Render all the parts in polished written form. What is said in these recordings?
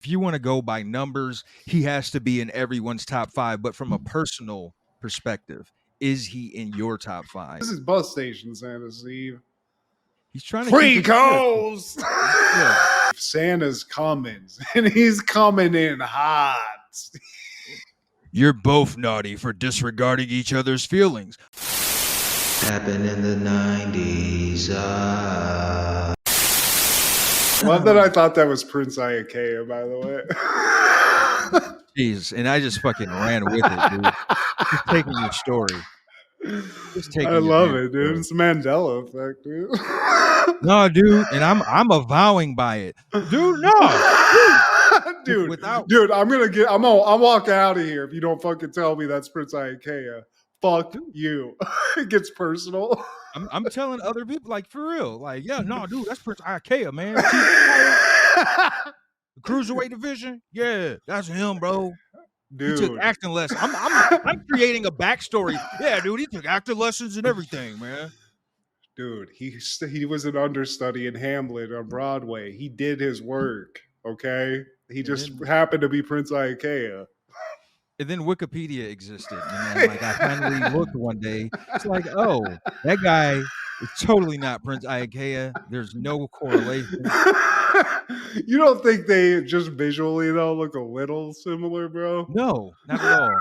If you want to go by numbers, he has to be in everyone's top 5. But from a personal perspective, is he in your top 5? This is bus station Santa, Steve. He's trying to Free keep coals. Yeah. Santa's coming, and he's coming in hot. You're both naughty for disregarding each other's feelings. Happened in the 90s. Love that I thought that was Prince Iakea, by the way. Jeez, and I just fucking ran with it, dude. Just taking your story. I love it, dude. It's Mandela effect, dude. No, dude, and I'm avowing by it, dude. No, dude. I'll walk out of here if you don't fucking tell me that's Prince Iakea. Fuck you. It gets personal. I'm telling other people, like, for real, like, yeah, no, dude, that's Prince Iakea, man. The cruiserweight division, yeah, that's him, bro. Dude. He took acting lessons. I'm creating a backstory. Yeah, dude, he took acting lessons and everything, man. Dude, he was an understudy in Hamlet on Broadway. He did his work, okay? He just happened to be Prince Iakea. And then Wikipedia existed. And then, like, I finally looked one day. It's like, oh, that guy is totally not Prince Iakea. There's no correlation. You don't think they just visually, though, look a little similar, bro? No, not at all.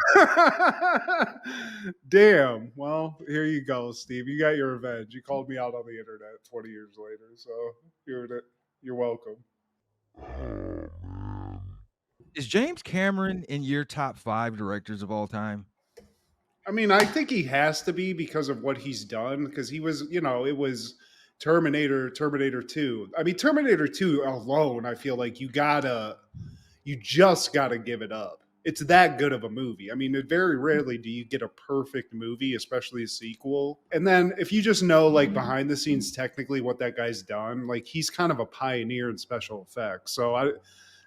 Damn. Well, here you go, Steve. You got your revenge. You called me out on the internet 20 years later, so you're welcome. Is James Cameron in your top 5 directors of all time? I mean, I think he has to be because of what he's done. Because he was, it was Terminator 2. I mean, Terminator 2 alone, I feel like you just gotta give it up. It's that good of a movie. I mean, very rarely do you get a perfect movie, especially a sequel. And then if you just know, like, behind the scenes, technically what that guy's done, like, he's kind of a pioneer in special effects. So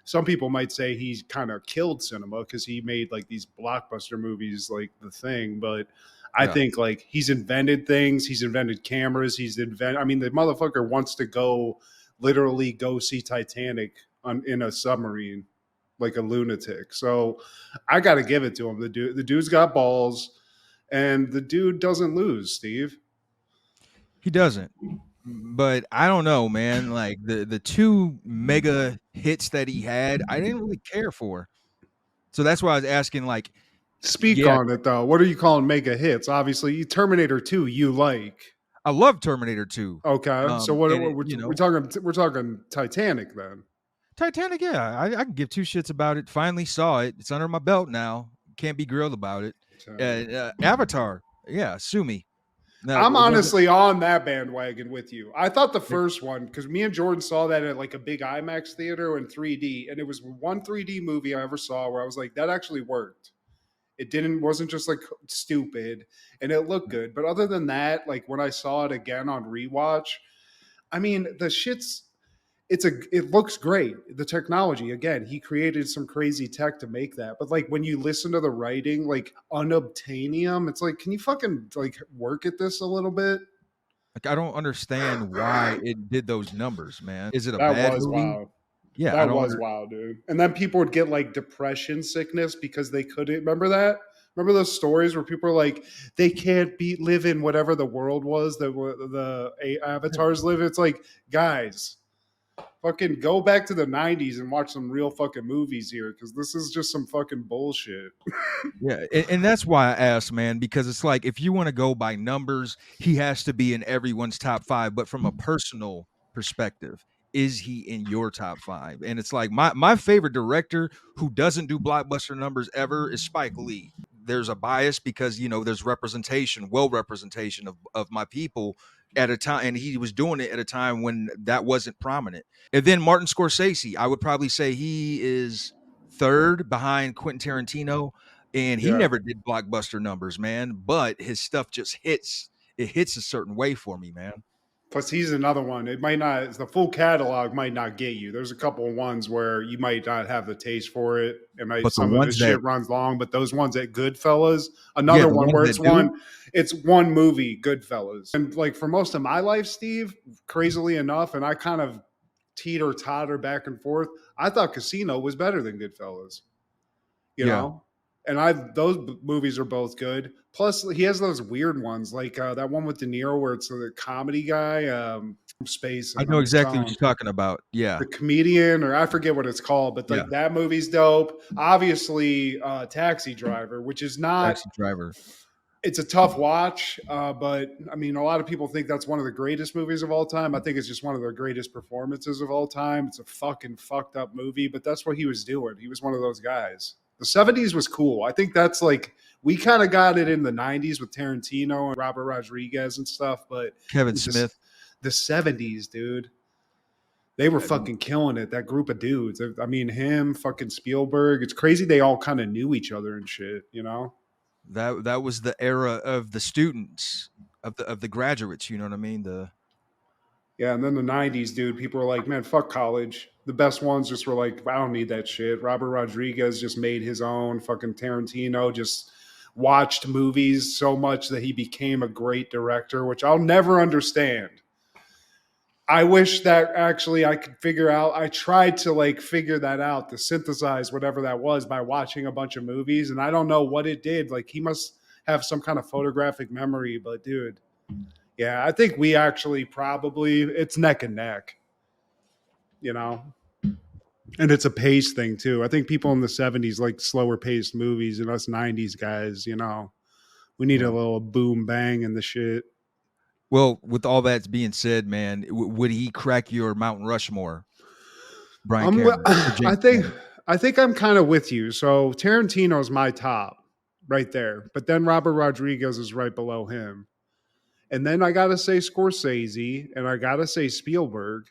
some people might say he's kind of killed cinema because he made, like, these blockbuster movies like The Thing. But I think, like, he's invented things. He's invented cameras. I mean, the motherfucker wants to literally go see Titanic in a submarine like a lunatic. So I got to give it to him. The dude's got balls, and the dude doesn't lose, Steve. He doesn't. But I don't know, man. Like, the 2 mega hits that he had, I didn't really care for. So that's why I was asking, like, speak on it, though. What are you calling mega hits? Obviously, Terminator 2 you like. I love Terminator 2. Okay. So we're talking Titanic then. Titanic, yeah. I can give 2 shits about it. Finally saw it. It's under my belt now. Can't be grilled about it. Avatar, yeah, sue me. No, I'm honestly on that bandwagon with you. I thought the first one, because me and Jordan saw that at like a big IMAX theater in 3D, and it was one 3D movie I ever saw where I was like, that actually worked. It wasn't just like stupid, and it looked good. But other than that, like when I saw it again on rewatch, I mean, it looks great. The technology, again, he created some crazy tech to make that. But like when you listen to the writing, like unobtainium, it's like, can you fucking like work at this a little bit? Like, I don't understand why it did those numbers, man. Is it a bad movie? Wild. Yeah, that was wild, dude. And then people would get like depression sickness because they couldn't. Remember that? Remember those stories where people are like, they can't live in whatever the world was that the avatars live in? It's like, guys, fucking go back to the 90s and watch some real fucking movies here, because this is just some fucking bullshit. Yeah, and that's why I asked, man, because it's like, if you want to go by numbers, he has to be in everyone's top 5. But from a personal perspective, is he in your top 5? And it's like, my favorite director who doesn't do blockbuster numbers ever is Spike Lee. There's a bias because, there's representation of my people at a time, and he was doing it at a time when that wasn't prominent. And then Martin Scorsese, I would probably say he is 3rd behind Quentin Tarantino, and he never did blockbuster numbers, man, but his stuff just hits a certain way for me, man. Plus, he's another one. It might not, the full catalog might not get you. There's a couple of ones where you might not have the taste for it. Some of his shit runs long, but those ones at Goodfellas, another one where it's one movie, Goodfellas. And like for most of my life, Steve, crazily enough, and I kind of teeter totter back and forth. I thought Casino was better than Goodfellas. You Yeah. know, and those movies are both good. Plus, he has those weird ones like that one with De Niro where it's the comedy guy, Space, I and know I'm exactly what drawing you're talking about. Yeah. the comedian, or I forget what it's called, but Yeah. like that movie's dope. Obviously, Taxi Driver, which is not. Taxi Driver. It's a tough watch, but I mean, a lot of people think that's one of the greatest movies of all time. I think it's just one of the greatest performances of all time. It's a fucking fucked up movie, but that's what he was doing. He was one of those guys. The 70s was cool. I think that's like, we kind of got it in the 90s with Tarantino and Robert Rodriguez and stuff, but Kevin dude, Smith. the 70s, dude, they were fucking killing it. That group of dudes. I mean, him, fucking Spielberg. It's crazy they all kind of knew each other and shit, you know? That was the era of the students, of the graduates, you know what I mean? Yeah, and then the 90s, dude, people were like, man, fuck college. The best ones just were like, I don't need that shit. Robert Rodriguez just made his own. Fucking Tarantino just watched movies so much that he became a great director, which I'll never understand. I wish that actually I could figure out. I tried to like figure that out, to synthesize whatever that was by watching a bunch of movies, and I don't know what it did. Like, he must have some kind of photographic memory, but dude, yeah, I think we actually probably, it's neck and neck, you know? And it's a pace thing too. I think people in the 70s like slower paced movies, and us 90s guys, you know, we need a Yeah. little boom bang in the shit. Well, with all that being said, man, would he crack your Mount Rushmore, Brian I'm Cameron or I James think Cameron? I think I'm kind of with you. So Tarantino's my top right there. But then Robert Rodriguez is right below him. And then I got to say Scorsese, and I got to say Spielberg,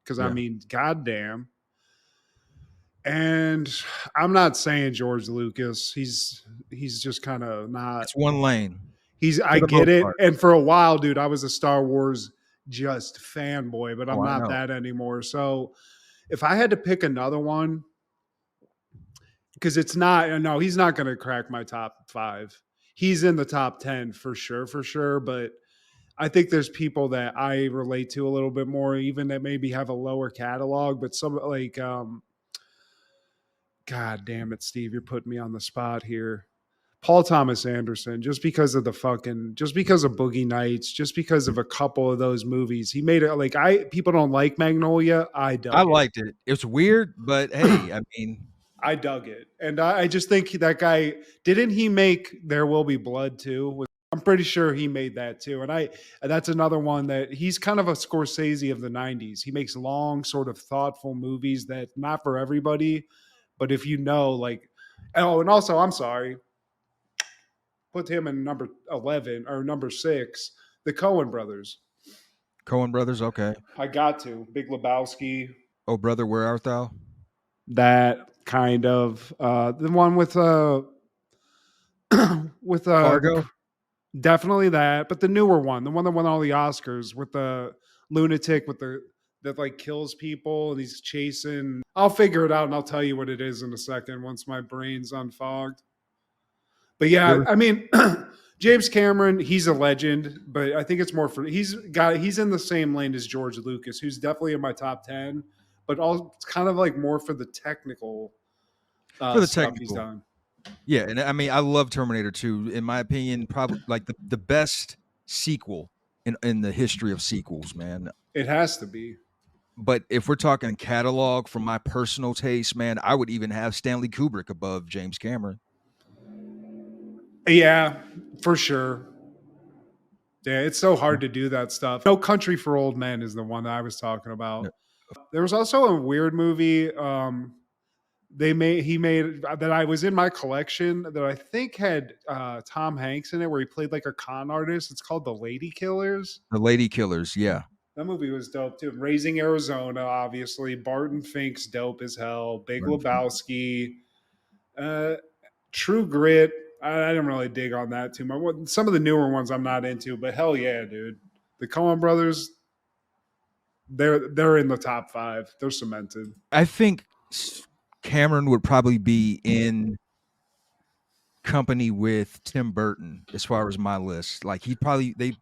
cuz I Yeah. mean, goddamn. And I'm not saying George Lucas. He's just kind of not. It's one lane I for the get most it. part. And for a while, dude, I was a Star Wars just fanboy, but Oh, I'm I not know. that anymore. So if I had to pick another one, because it's not, no, he's not going to crack my top five. He's in the top 10 for sure. But I think there's people that I relate to a little bit more, even that maybe have a lower catalog, but some like, God damn it, Steve, you're putting me on the spot here. Paul Thomas Anderson, just because of just because of Boogie Nights, just because of a couple of those movies, he made it like people don't like Magnolia. I I dug it. liked it. It's weird, but hey, I mean, I dug it, and I just think that guy didn't he make There Will Be Blood too? I'm pretty sure he made that too, and that's another one that he's kind of a Scorsese of the '90s. He makes long, sort of thoughtful movies that not for everybody, but if you know, like, oh, and also I'm sorry, put him in number 11 or number 6, the Cohen brothers. Coen Brothers, okay. I got to Big Lebowski, Oh, brother, where art thou? that kind of the one with with Fargo? definitely that, but the newer one, the one that won all the Oscars with the lunatic with the that like kills people and he's chasing. I'll figure it out and I'll tell you what it is in a second once my brain's unfogged. But You yeah, ever I mean, James Cameron, he's a legend, but I think it's more for he's in the same lane as George Lucas, who's definitely in my top 10, but all it's kind of like more for the technical for the stuff he's technical. done. Yeah, and I mean, I love Terminator 2. In my opinion, probably like the best sequel in the history of sequels, man. It has to be. But if we're talking catalog from my personal taste, man, I would even have Stanley Kubrick above James Cameron. Yeah, for sure. Yeah, it's so hard to do that stuff. No Country for Old Men is the one that I was talking No, about. There was also a weird movie he made that I was in my collection that I think had Tom Hanks in it, where he played like a con artist. It's called The Lady Killers. The Lady Killers, yeah. That movie was dope too. Raising Arizona, obviously. Barton Fink's dope as hell. Big Martin Fink. Lebowski. Uh, True Grit. I didn't really dig on that too much. Some of the newer ones I'm not into, but hell yeah, dude. The Coen brothers, they're in the top 5. They're cemented. I think Cameron would probably be in company with Tim Burton as far as my list. Like he'd probably they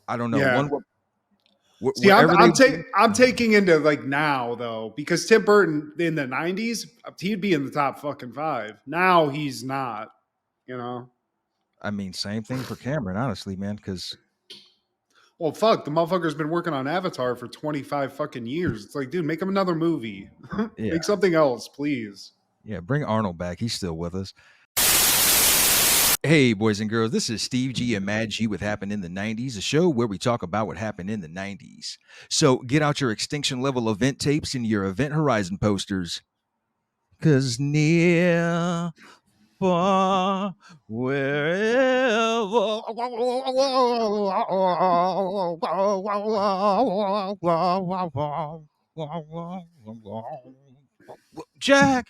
I don't know. Yeah. See, Wherever they do, I'm taking into like now though, because Tim Burton in the '90s, he'd be in the top fucking 5. Now he's not. You know. I mean, same thing for Cameron, honestly, man. Because Well, fuck, the motherfucker's been working on Avatar for 25 fucking years. It's like, dude, make him another movie. yeah, Make something else, please. yeah, bring Arnold back. He's still with us. Hey, boys and girls, this is Steve G and Mad G with Happened in the 90s, a show where we talk about what happened in the 90s. So get out your extinction level event tapes and your event horizon posters. Because near, far, wherever. Jack.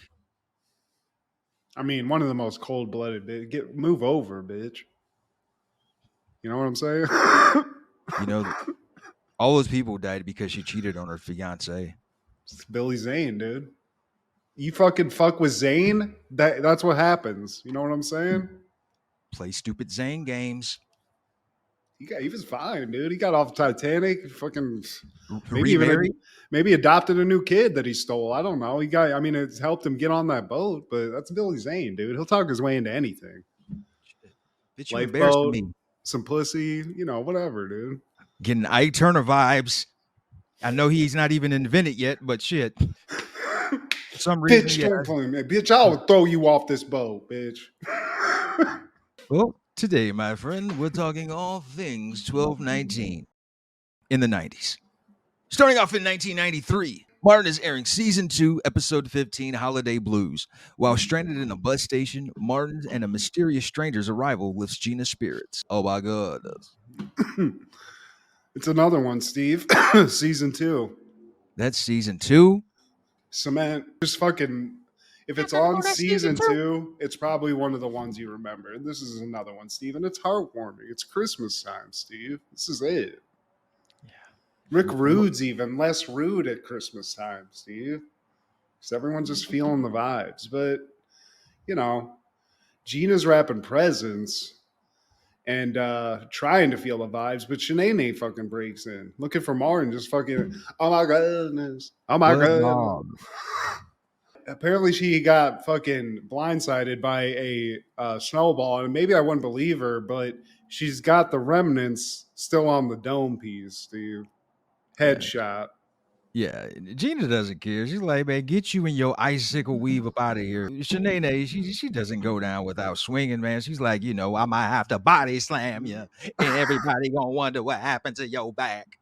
I mean, one of the most cold blooded. Move over, bitch. You know what I'm saying? You know, all those people died because she cheated on her fiance. It's Billy Zane, dude. You fucking fuck with Zane, that's what happens. You know what I'm saying? Play stupid Zane games. He was fine, dude. He got off Titanic, fucking Remarried. maybe adopted a new kid that he stole. I don't know. I mean, it's helped him get on that boat, but that's Billy Zane, dude. He'll talk his way into anything. Bitch, you embarrassing Lifeboat, me. some pussy, whatever, dude. Getting Ike Turner vibes. I know he's not even invented yet, but shit. For some reason, Bitch, yeah. don't play me. Bitch, I will throw you off this boat, bitch. Well, today, my friend, we're talking all things 1219 in the 90s. Starting off in 1993, Martin is airing season 2, episode 15, Holiday Blues. While stranded in a bus station, Martin and a mysterious stranger's arrival lifts Gina's spirits. Oh my god. It's another one, Steve. Season 2. That's season 2. Cement. Just fucking. If it's on season 2, it's probably one of the ones you remember. And this is another one, Steve. And it's heartwarming. It's Christmas time, Steve. This is it. Yeah. Rick Rude's even less rude at Christmas time, Steve. Because everyone's just feeling the vibes. But, Gina's wrapping presents and trying to feel the vibes, but Shanae fucking breaks in, looking for Martin, just fucking, oh my goodness, oh my goodness. Apparently she got fucking blindsided by a snowball, and maybe I wouldn't believe her, but she's got the remnants still on the dome piece, the headshot. Yeah, Gina doesn't care. She's like, man, get you and your icicle weave up out of here. Shanae, she doesn't go down without swinging, man. She's like, I might have to body slam you, and everybody gonna wonder what happened to your back.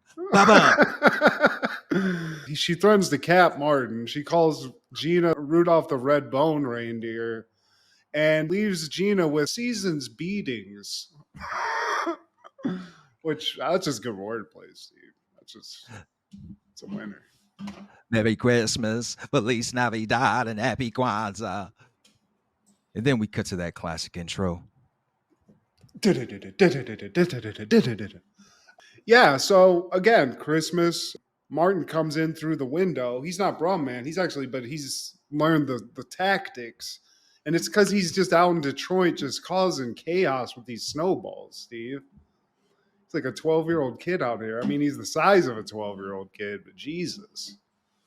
She threatens to cap Martin. She calls Gina Rudolph the Red-Bone Reindeer and leaves Gina with season's beatings. Which, that's just good wordplay, Steve. It's a winner. Merry Christmas, Feliz Navidad, and Happy Kwanzaa. And then we cut to that classic intro. Yeah, so again, Christmas. Martin comes in through the window. He's not Brum Man. He's learned the tactics. And it's because he's just out in Detroit just causing chaos with these snowballs, Steve. It's like a 12-year-old kid out here. I mean, he's the size of a 12-year-old kid, but Jesus.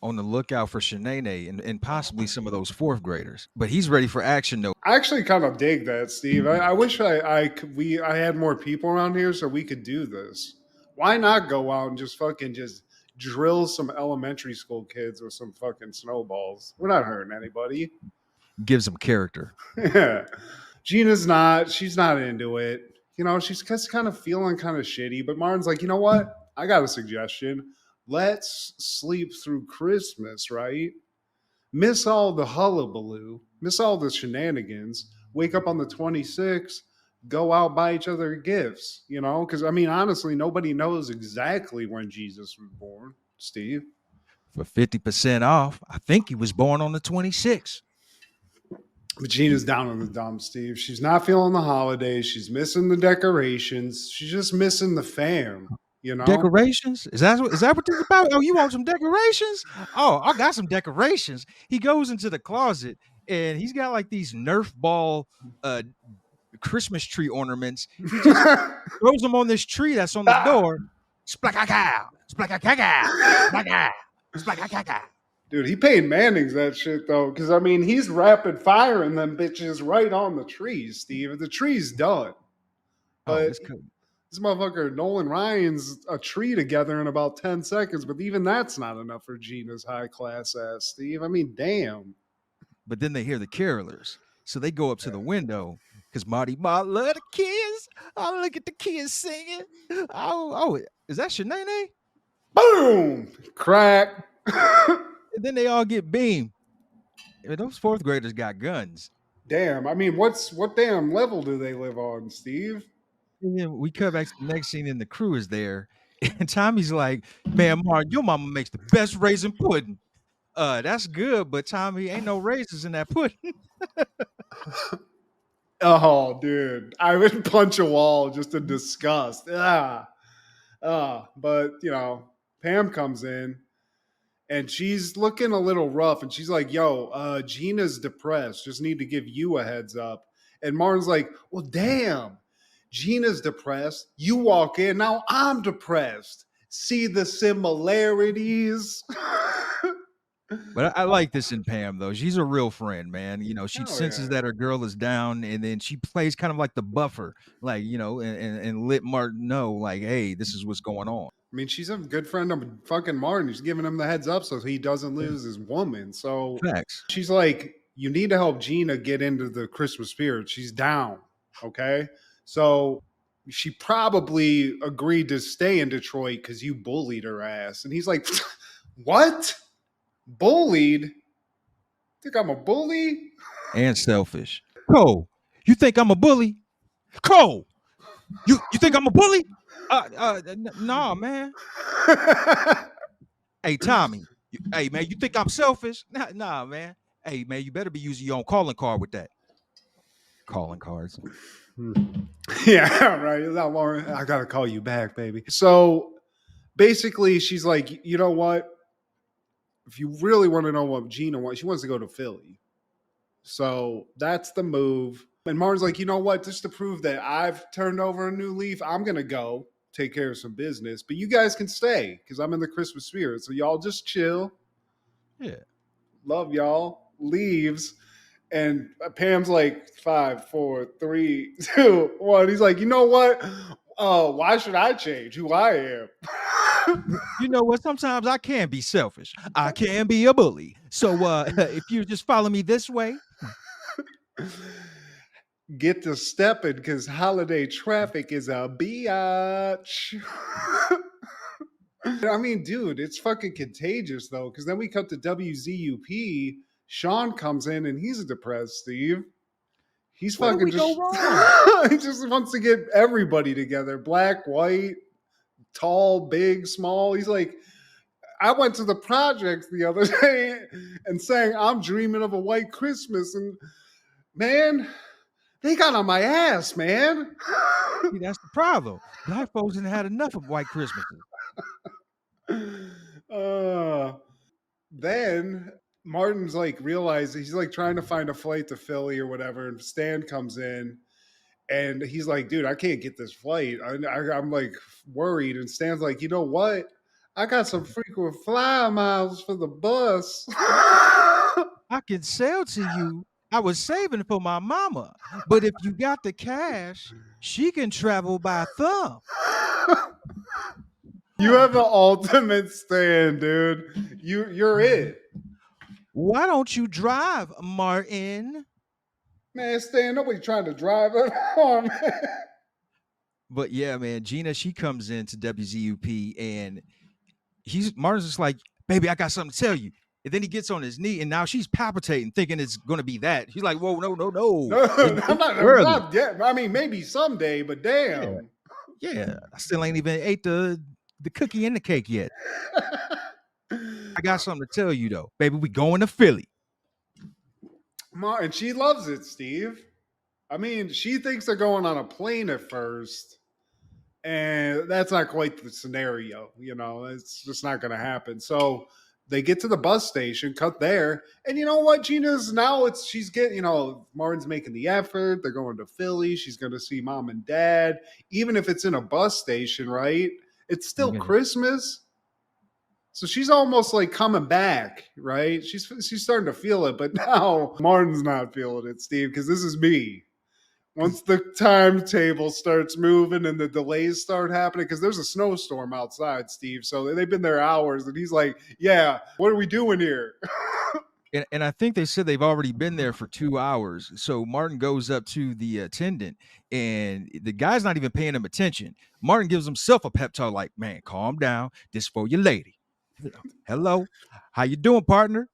On the lookout for Shanae and possibly some of those fourth graders. But he's ready for action, though. I actually kind of dig that, Steve. I wish I had more people around here so we could do this. Why not go out and just drill some elementary school kids with some fucking snowballs? We're not hurting anybody. Gives them character. Yeah. She's not into it. She's just kind of feeling kind of shitty. But Martin's like, you know what? I got a suggestion. Let's sleep through Christmas, right? Miss all the hullabaloo, miss all the shenanigans, wake up on the 26th, go out, buy each other gifts, Because, I mean, honestly, nobody knows exactly when Jesus was born, Steve. For 50% off, I think he was born on the 26th. But Gina's down in the dumps, Steve. She's not feeling the holidays. She's missing the decorations. She's just missing the fam. Decorations? Is that what this is about? Oh, you want some decorations? Oh, I got some decorations. He goes into the closet and he's got like these Nerf ball Christmas tree ornaments. He just throws them on this tree that's on the door. Splakakow. Splaka-kaka. Splaka-kaka. Dude, he paid Manning's that shit though, because I mean he's rapid firing them bitches right on the trees, Steve. The tree's done, Oh, but it's cool. this motherfucker Nolan Ryan's a tree together in about 10 seconds, but even that's not enough for Gina's high class ass, Steve. I mean, damn. But then they hear the carolers. So they go up to the window because Marty Mott love the kids. Oh, look at the kids singing. Oh, is that Shanae? Boom! Crack. And then they all get beamed. And those fourth graders got guns. Damn. I mean, what damn level do they live on, Steve? And then we come back to the next scene and the crew is there. And Tommy's like, man, Martin, your mama makes the best raisin pudding. That's good, but Tommy, ain't no raisins in that pudding. Oh, dude. I would punch a wall just in disgust. But you know, Pam comes in and she's looking a little rough and she's like, yo, Gina's depressed. Just need to give you a heads up. And Martin's like, well, damn, Gina's depressed. You walk in, now I'm depressed. See the similarities? But I like this in Pam though. She's a real friend, man. You know, she Oh, senses yeah. that her girl is down, and then she plays kind of like the buffer, like and let Martin know, like, hey, this is what's going on. I mean, she's a good friend of fucking Martin. She's giving him the heads up so he doesn't lose his woman. So Facts. she's like, you need to help Gina get into the Christmas spirit. She's down. Okay. So she probably agreed to stay in Detroit because you bullied her ass. And he's like, what? Bullied? Think I'm a bully? And selfish. Cole, you think I'm a bully? Cole, you think I'm a bully? Nah, man. Hey, Tommy. Hey, man, you think I'm selfish? Nah, man. Hey, man, you better be using your own calling card with that. Calling cards. Yeah, right. I gotta call you back, baby. So basically, she's like, you know what? If you really want to know what Gina wants, she wants to go to Philly. So that's the move. And Martin's like, you know what? Just to prove that I've turned over a new leaf, I'm gonna go take care of some business. But you guys can stay because I'm in the Christmas spirit. So y'all just chill. Yeah. Love y'all. Leaves. And Pam's like 5, 4, 3, 2, 1. He's like, you know what? Why should I change who I am? You know what? Sometimes I can be selfish. I can be a bully. So if you just follow me this way. Get to stepping because holiday traffic is a biatch. I mean, dude, it's fucking contagious though. Because then we cut to WZUP. Sean comes in and he's depressed, Steve. He's Where did fucking we just go wrong? he just wants to get everybody together. Black, white, tall, big, small. He's like, I went to the projects the other day and sang I'm dreaming of a white Christmas. And man, they got on my ass, man. See, that's the problem. Black folks didn't had enough of white Christmases. Then Martin's like realized he's like trying to find a flight to Philly or whatever, and Stan comes in and he's like, dude, I can't get this flight. I'm like worried. And Stan's like, you know what? I got some frequent flyer miles for the bus. I can sell to you. I was saving for my mama. But if you got the cash, she can travel by thumb. You have the ultimate Stan, dude. You're it. Why don't you drive, Martin? Man, Stan, nobody trying to drive it on, man. But yeah, man, Gina, she comes into WZUP and Martin's just like, baby, I got something to tell you. And then he gets on his knee and now she's palpitating, thinking it's gonna be that. She's like, whoa, no. No, I'm not yet. I mean, maybe someday, but damn. Yeah. I still ain't even ate the cookie and the cake yet. I got something to tell you though. Baby, we going to Philly. And she loves it, Steve. I mean, she thinks they're going on a plane at first. And that's not quite the scenario. You know, it's just not going to happen. So they get to the bus station, cut there. And you know what? Gina's now she's getting, Martin's making the effort. They're going to Philly. She's going to see mom and dad. Even if it's in a bus station, right? It's still Christmas. So she's almost like coming back, right? She's starting to feel it, but now Martin's not feeling it, Steve, because this is me. Once the timetable starts moving and the delays start happening, because there's a snowstorm outside, Steve. So they've been there hours, and he's like, "Yeah, what are we doing here?" And I think they said they've already been there for 2 hours. So Martin goes up to the attendant, and the guy's not even paying him attention. Martin gives himself a pep talk like, "Man, calm down. This for your lady. Hello. How you doing, partner?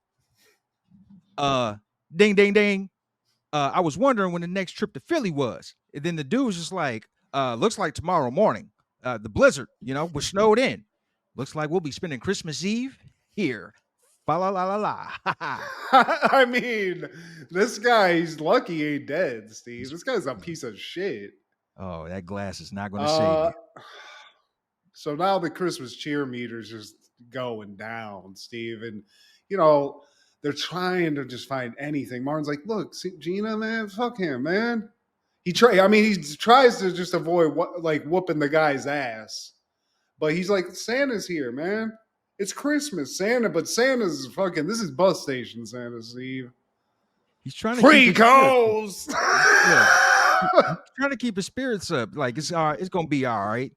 Uh, ding, ding, ding. I was wondering when the next trip to Philly was." And then the dude was just like, looks like tomorrow morning. The blizzard, we're snowed in. Looks like we'll be spending Christmas Eve here. Fa la la la la. Ha ha. I mean, this guy, he's lucky he ain't dead, Steve. This guy's a piece of shit. Oh, that glass is not going to save Uh, you. so now the Christmas cheer meter's just going down, Steve. And, you know, they're trying to just find anything. Martin's like, look, see, Gina, man, fuck him, man. He tries to just avoid whooping the guy's ass. But he's like, Santa's here, man. It's Christmas, Santa, but Santa's fucking, this is bus station Santa, Steve. He's trying to Free keep his coals. Yeah. He's trying to keep his spirits up. Like it's all right, it's gonna be all right.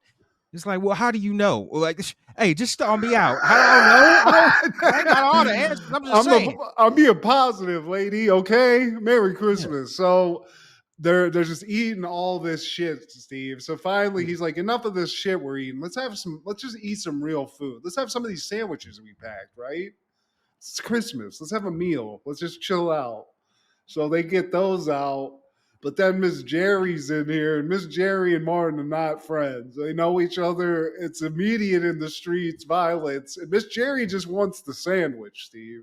It's like, well, how do you know? Well, like, hey, just start me out. How do I know? I ain't got all the answers. I'm just saying. I'm being positive, lady. Okay, Merry Christmas. Yeah. So they're just eating all this shit, Steve. So finally, he's like, enough of this shit we're eating. Let's just eat some real food. Let's have some of these sandwiches we packed. Right? It's Christmas. Let's have a meal. Let's just chill out. So they get those out. But then Miss Jerry's in here, and Miss Jerry and Martin are not friends. They know each other. It's immediate in the streets, violence. And Miss Jerry just wants the sandwich, Steve.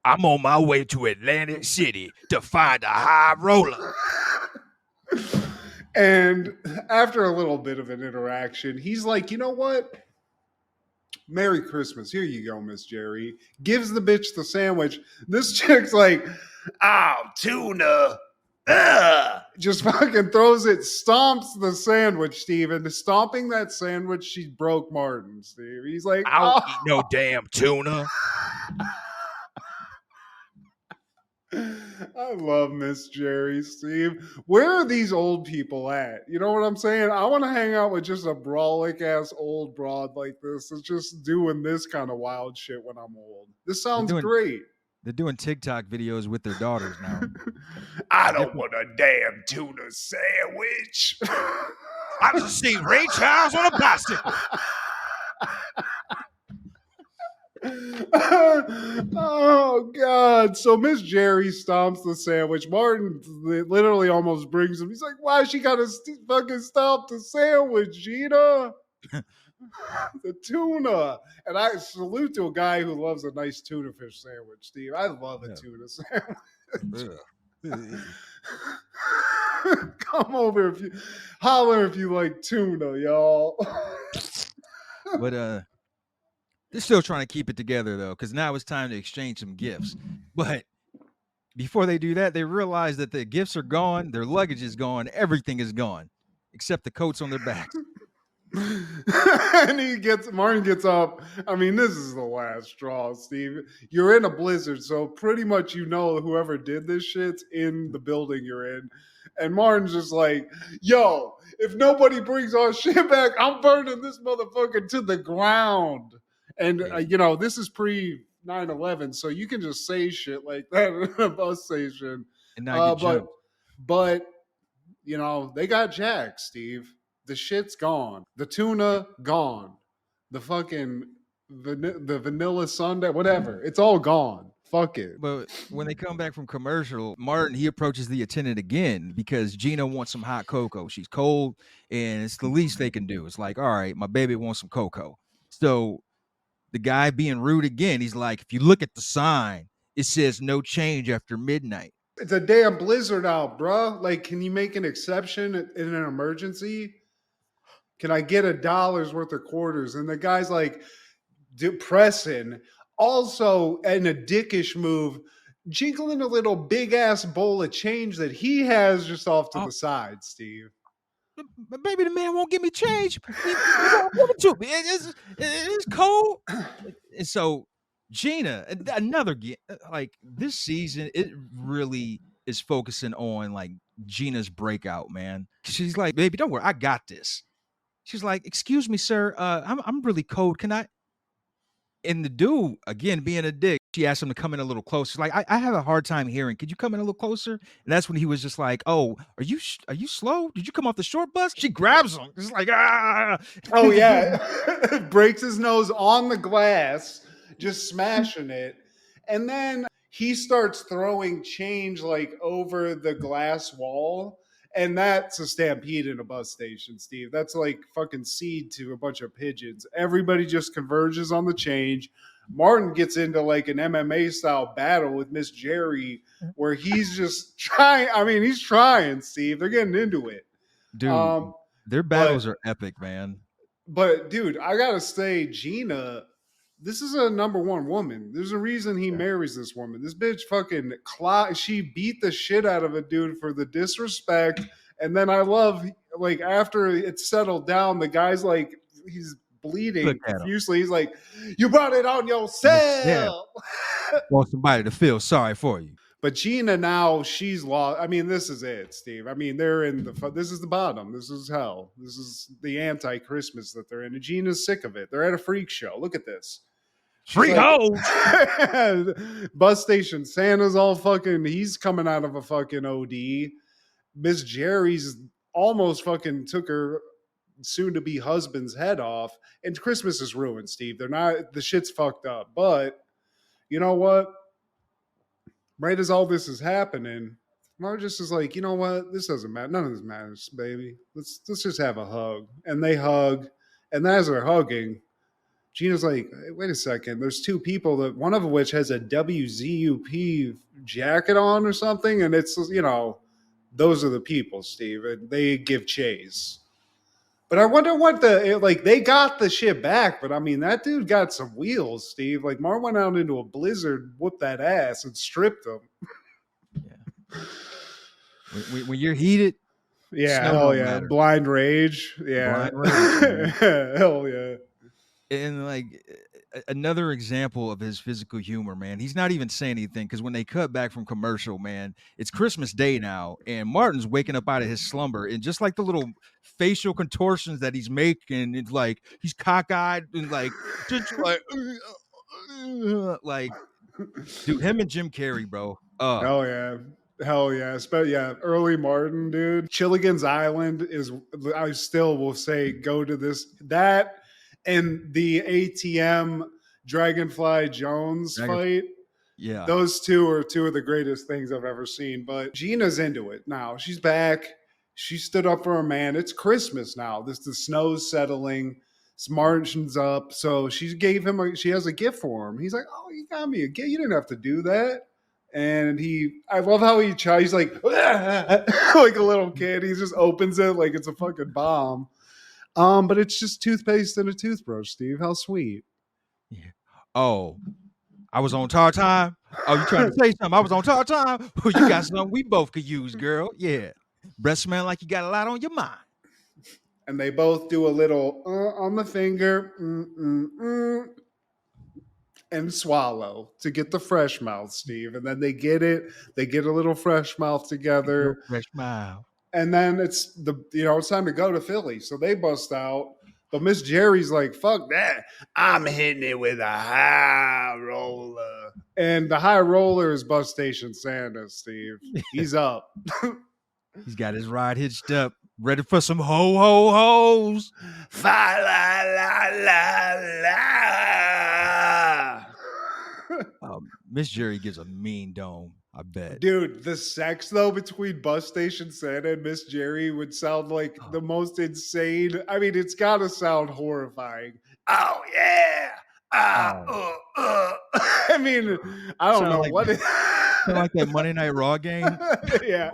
I'm on my way to Atlantic City to find a high roller. And after a little bit of an interaction, he's like, you know what? Merry Christmas. Here you go, Miss Jerry. Gives the bitch the sandwich. This chick's like, oh, tuna. Just fucking throws it, stomps the sandwich, Steve. And stomping that sandwich, she broke Martin, Steve. He's like, I don't eat no damn tuna. I love Miss Jerry, Steve. Where are these old people at? You know what I'm saying? I want to hang out with just a brawlic ass old broad like this. It's just doing this kind of wild shit when I'm old. This sounds great. They're doing TikTok videos with their daughters now. I don't want a damn tuna sandwich. I just see Ray Charles on a bicycle. Oh God. So Miss Jerry stomps the sandwich. Martin literally almost brings him. He's like, why she gotta fucking stomp the sandwich, Gina? The tuna. And I salute to a guy who loves a nice tuna fish sandwich, Steve. I love a tuna sandwich. Come over holler if you like tuna, y'all. But they're still trying to keep it together though, because now it's time to exchange some gifts. But before they do that, they realize that the gifts are gone, their luggage is gone, everything is gone, except the coats on their backs. And Martin gets up. I mean, this is the last straw, Steve. You're in a blizzard, so pretty much you know whoever did this shit's in the building you're in. And Martin's just like, yo, if nobody brings our shit back, I'm burning this motherfucker to the ground. And, this is pre 9/11, so you can just say shit like that in a bus station. And not get jumped. But, they got jacked, Steve. The shit's gone. The tuna, gone. The fucking the vanilla sundae, whatever. It's all gone. Fuck it. But when they come back from commercial, Martin, he approaches the attendant again because Gina wants some hot cocoa. She's cold, and it's the least they can do. It's like, all right, my baby wants some cocoa. So the guy being rude again, he's like, if you look at the sign, it says no change after midnight. It's a damn blizzard out, bruh. Like, can you make an exception in an emergency? Can I get $1 worth of quarters? And the guy's like, depressing. Also, in a dickish move, jiggling a little big ass bowl of change that he has just off to the side, Steve. Baby, the man won't give me change. He won't give it to me. It's cold. And so Gina, another like this season, it really is focusing on like Gina's breakout, man. She's like, baby, don't worry, I got this. She's like, excuse me, sir. I'm really cold. Can I? And the dude, again, being a dick, she asked him to come in a little closer. Like, I have a hard time hearing. Could you come in a little closer? And that's when he was just like, "Oh, are you slow? Did you come off the short bus?" She grabs him. It's like, ah. Oh yeah, breaks his nose on the glass, just smashing it, and then he starts throwing change like over the glass wall, and that's a stampede in a bus station, Steve. That's like fucking seed to a bunch of pigeons. Everybody just converges on the change. Martin gets into like an MMA style battle with Miss Jerry, where he's just trying. I mean, he's trying, Steve. They're getting into it. Dude, Um, their but battles are epic, man. but dude, I gotta say, Gina, this is a number one woman. There's a reason he Yeah. marries this woman. This bitch fucking she beat the shit out of a dude for the disrespect. And then I love like after it's settled down, the guy's like he's bleeding Look at him. profusely. He's like, "You brought it on Yeah. yourself." Want somebody to feel sorry for you. But Gina now she's lost. I mean, this is it, Steve. I mean, they're in the. This is the bottom. This is hell. This is the anti-Christmas that they're in. And Gina's sick of it. They're at a freak show. Look at this. She's Freak hoes. bus station. Santa's all fucking. He's coming out of a fucking OD. Miss Jerry's almost fucking took her soon to be husband's head off. And Christmas is ruined, Steve. They're not. The shit's fucked up. But you know what? Right as all this is happening, Margus is like, you know what? This doesn't matter. None of this matters, baby. Let's just have a hug. And they hug. And as they're hugging, Gina's like, hey, wait a second. There's two people that one of which has a WZUP jacket on or something, and it's those are the people, Steve, and they give chase. But I wonder what they got the shit back, but I mean that dude got some wheels, Steve. Like Mar went out into a blizzard, whooped that ass, and stripped him. Yeah. When you're heated, yeah, snow hell don't yeah, matter. blind rage, yeah, Blind rage, hell yeah. And like another example of his physical humor, man. He's not even saying anything because when they cut back from commercial, man, it's Christmas Day now, and Martin's waking up out of his slumber, and just like the little facial contortions that he's making, it's like he's cockeyed and like just like dude, him and Jim Carrey, bro. Hell yeah. Hell yeah. But yeah, early Martin, dude. Chilligan's Island is, I still will say, go to that and the ATM Dragonfly Jones fight. Yeah. Those two are two of the greatest things I've ever seen. But Gina's into it now. She's back. She stood up for her man. It's Christmas now. The snow's settling. Martin's up. So she gave him she has a gift for him. He's like, oh, you got me a gift. You didn't have to do that. And I love how he tries. He's like, like a little kid. He just opens it like it's a fucking bomb. But it's just toothpaste and a toothbrush, Steve. How sweet. Yeah. Oh, I was on tar time. Oh, you trying to say something? I was on tar time. Oh, you got something we both could use, girl. Yeah. Breath smell like you got a lot on your mind. And they both do a little on the finger and swallow to get the fresh mouth, Steve. And then they get a little fresh mouth together. Fresh mouth. And then it's it's time to go to Philly. So they bust out. But Miss Jerry's like, fuck that. I'm hitting it with a high roller. And the high roller is Bus Station Santa, Steve. He's up. He's got his ride hitched up, ready for some ho-ho-hos. Fa la la la la. Miss Jerry gives a mean dome, I bet. Dude, the sex, though, between Bus Station Santa and Miss Jerry would sound like the most insane. I mean, it's got to sound horrifying. Oh, yeah. I mean, I don't know what it sound like that Monday Night Raw game. Yeah.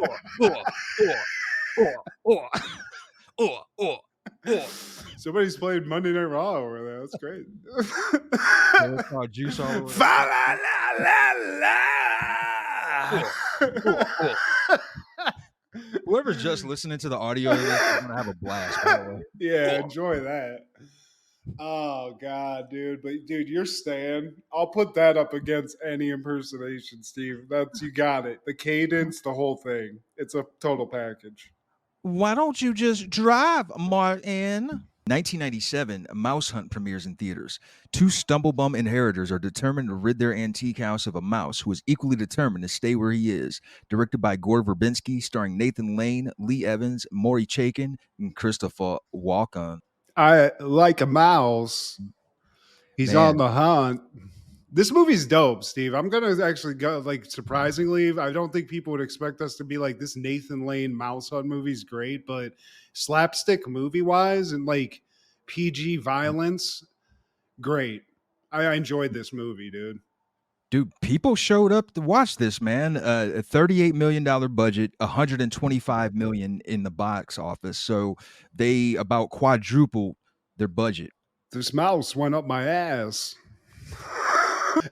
Somebody's playing Monday Night Raw over there. That's great. Juice all over. Fa la la la la. Whoever's just listening to the audio of this is gonna have a blast, by the way. Yeah, enjoy that. Oh god, dude. But dude, you're staying. I'll put that up against any impersonation, Steve. That's you got it. The cadence, the whole thing. It's a total package. Why don't you just drive, Martin? 1997, Mouse Hunt premieres in theaters. Two stumblebum inheritors are determined to rid their antique house of a mouse who is equally determined to stay where he is. Directed by Gore Verbinski, starring Nathan Lane, Lee Evans, Maury Chaykin, and Christopher Walken. I like a mouse. He's on Man, the hunt. This movie's dope, Steve. I'm gonna actually go like surprisingly. I don't think people would expect us to be like this Nathan Lane Mouse Hunt movie's great, but slapstick movie wise and like PG violence, great. I enjoyed this movie, dude. dude, people showed up to watch this, man. A $38 million budget, 125 million in the box office. So they about quadrupled their budget. This mouse went up my ass.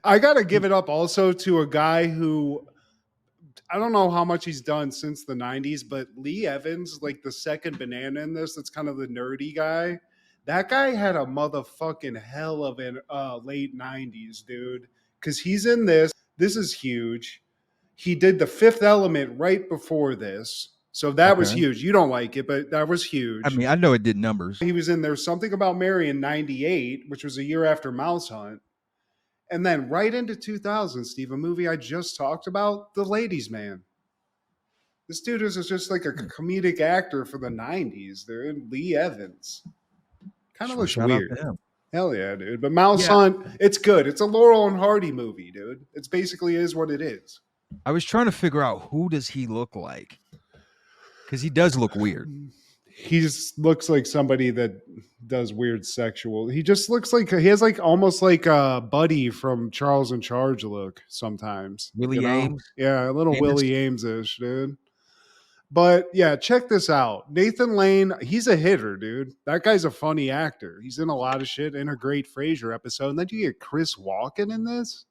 I gotta give it up also to a guy who I don't know how much he's done since the 90s, but Lee Evans, like the second banana in this, that's kind of the nerdy guy. That guy had a motherfucking hell of an late 90s, dude. Because he's in this. This is huge. He did The Fifth Element right before this. So that was Okay. huge. You don't like it, but that was I huge. mean, I know it did numbers. He was in There's Something About Mary in 98, which was a year after Mouse Hunt. And then right into 2000, Steve, a movie I just talked about, The Ladies Man. This dude is just like a comedic actor for the 90s, dude. Lee Evans. Kind of Well, looks shout out weird. to him. Hell yeah, dude. But Mouse Yeah. Hunt, it's good. It's a Laurel and Hardy movie, dude. It's basically is what it is. I was trying to figure out who does he look like? Because he does look weird. He just looks like somebody that does weird sexual. He just looks like he has like almost like a Buddy from Charles in Charge look sometimes. Willie You know? Ames. Yeah, a little Amos. Willie Ames-ish, dude. But yeah, check this out. Nathan Lane, he's a hitter, dude. That guy's a funny actor. He's in a lot of shit, in a great Frasier episode. And then you get Chris Walken in this.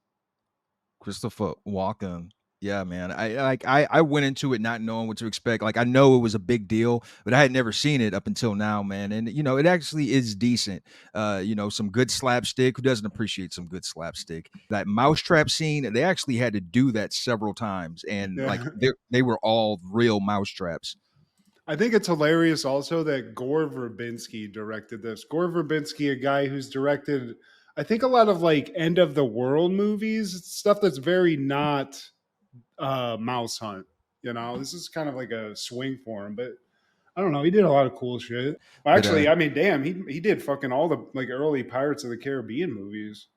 Christopher Walken. Yeah, man. I went into it not knowing what to expect. Like I know it was a big deal, but I had never seen it up until now, man. And you know, it actually is decent. You know, some good slapstick. Who doesn't appreciate some good slapstick? That mousetrap scene, they actually had to do that several times, and like Yeah. they were all real mousetraps. I think it's hilarious also that Gore Verbinski directed this. Gore Verbinski, a guy who's directed, I think, a lot of like end of the world movies, stuff that's very not Mouse Hunt. You know, this is kind of like a swing for him, but I don't know. He did a lot of cool shit. But Actually, I mean, damn, he did fucking all the like early Pirates of the Caribbean movies.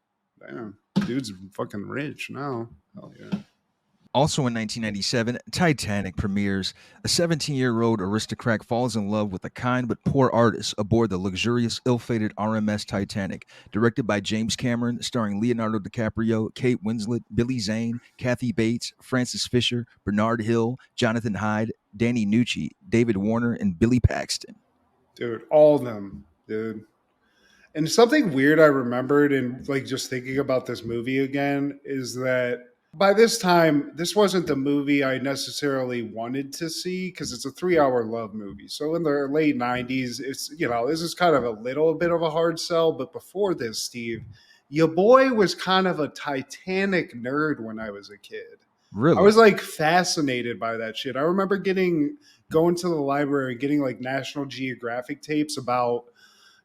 Damn, dude's fucking rich now. Hell yeah. also in 1997, Titanic premieres. A 17-year-old aristocrat falls in love with a kind but poor artist aboard the luxurious, ill-fated RMS Titanic. Directed by James Cameron, starring Leonardo DiCaprio, Kate Winslet, Billy Zane, Kathy Bates, Francis Fisher, Bernard Hill, Jonathan Hyde, Danny Nucci, David Warner, and Billy Paxton. Dude, all of them, dude. And something weird I remembered in like just thinking about this movie again is that by this time, this wasn't the movie I necessarily wanted to see because it's a 3 hour love movie. So in the late 90s, it's, you know, this is kind of a little bit of a hard sell. But before this, Steve, your boy was kind of a Titanic nerd when I was a kid. Really? I was like fascinated by that shit. I remember going to the library and getting like National Geographic tapes about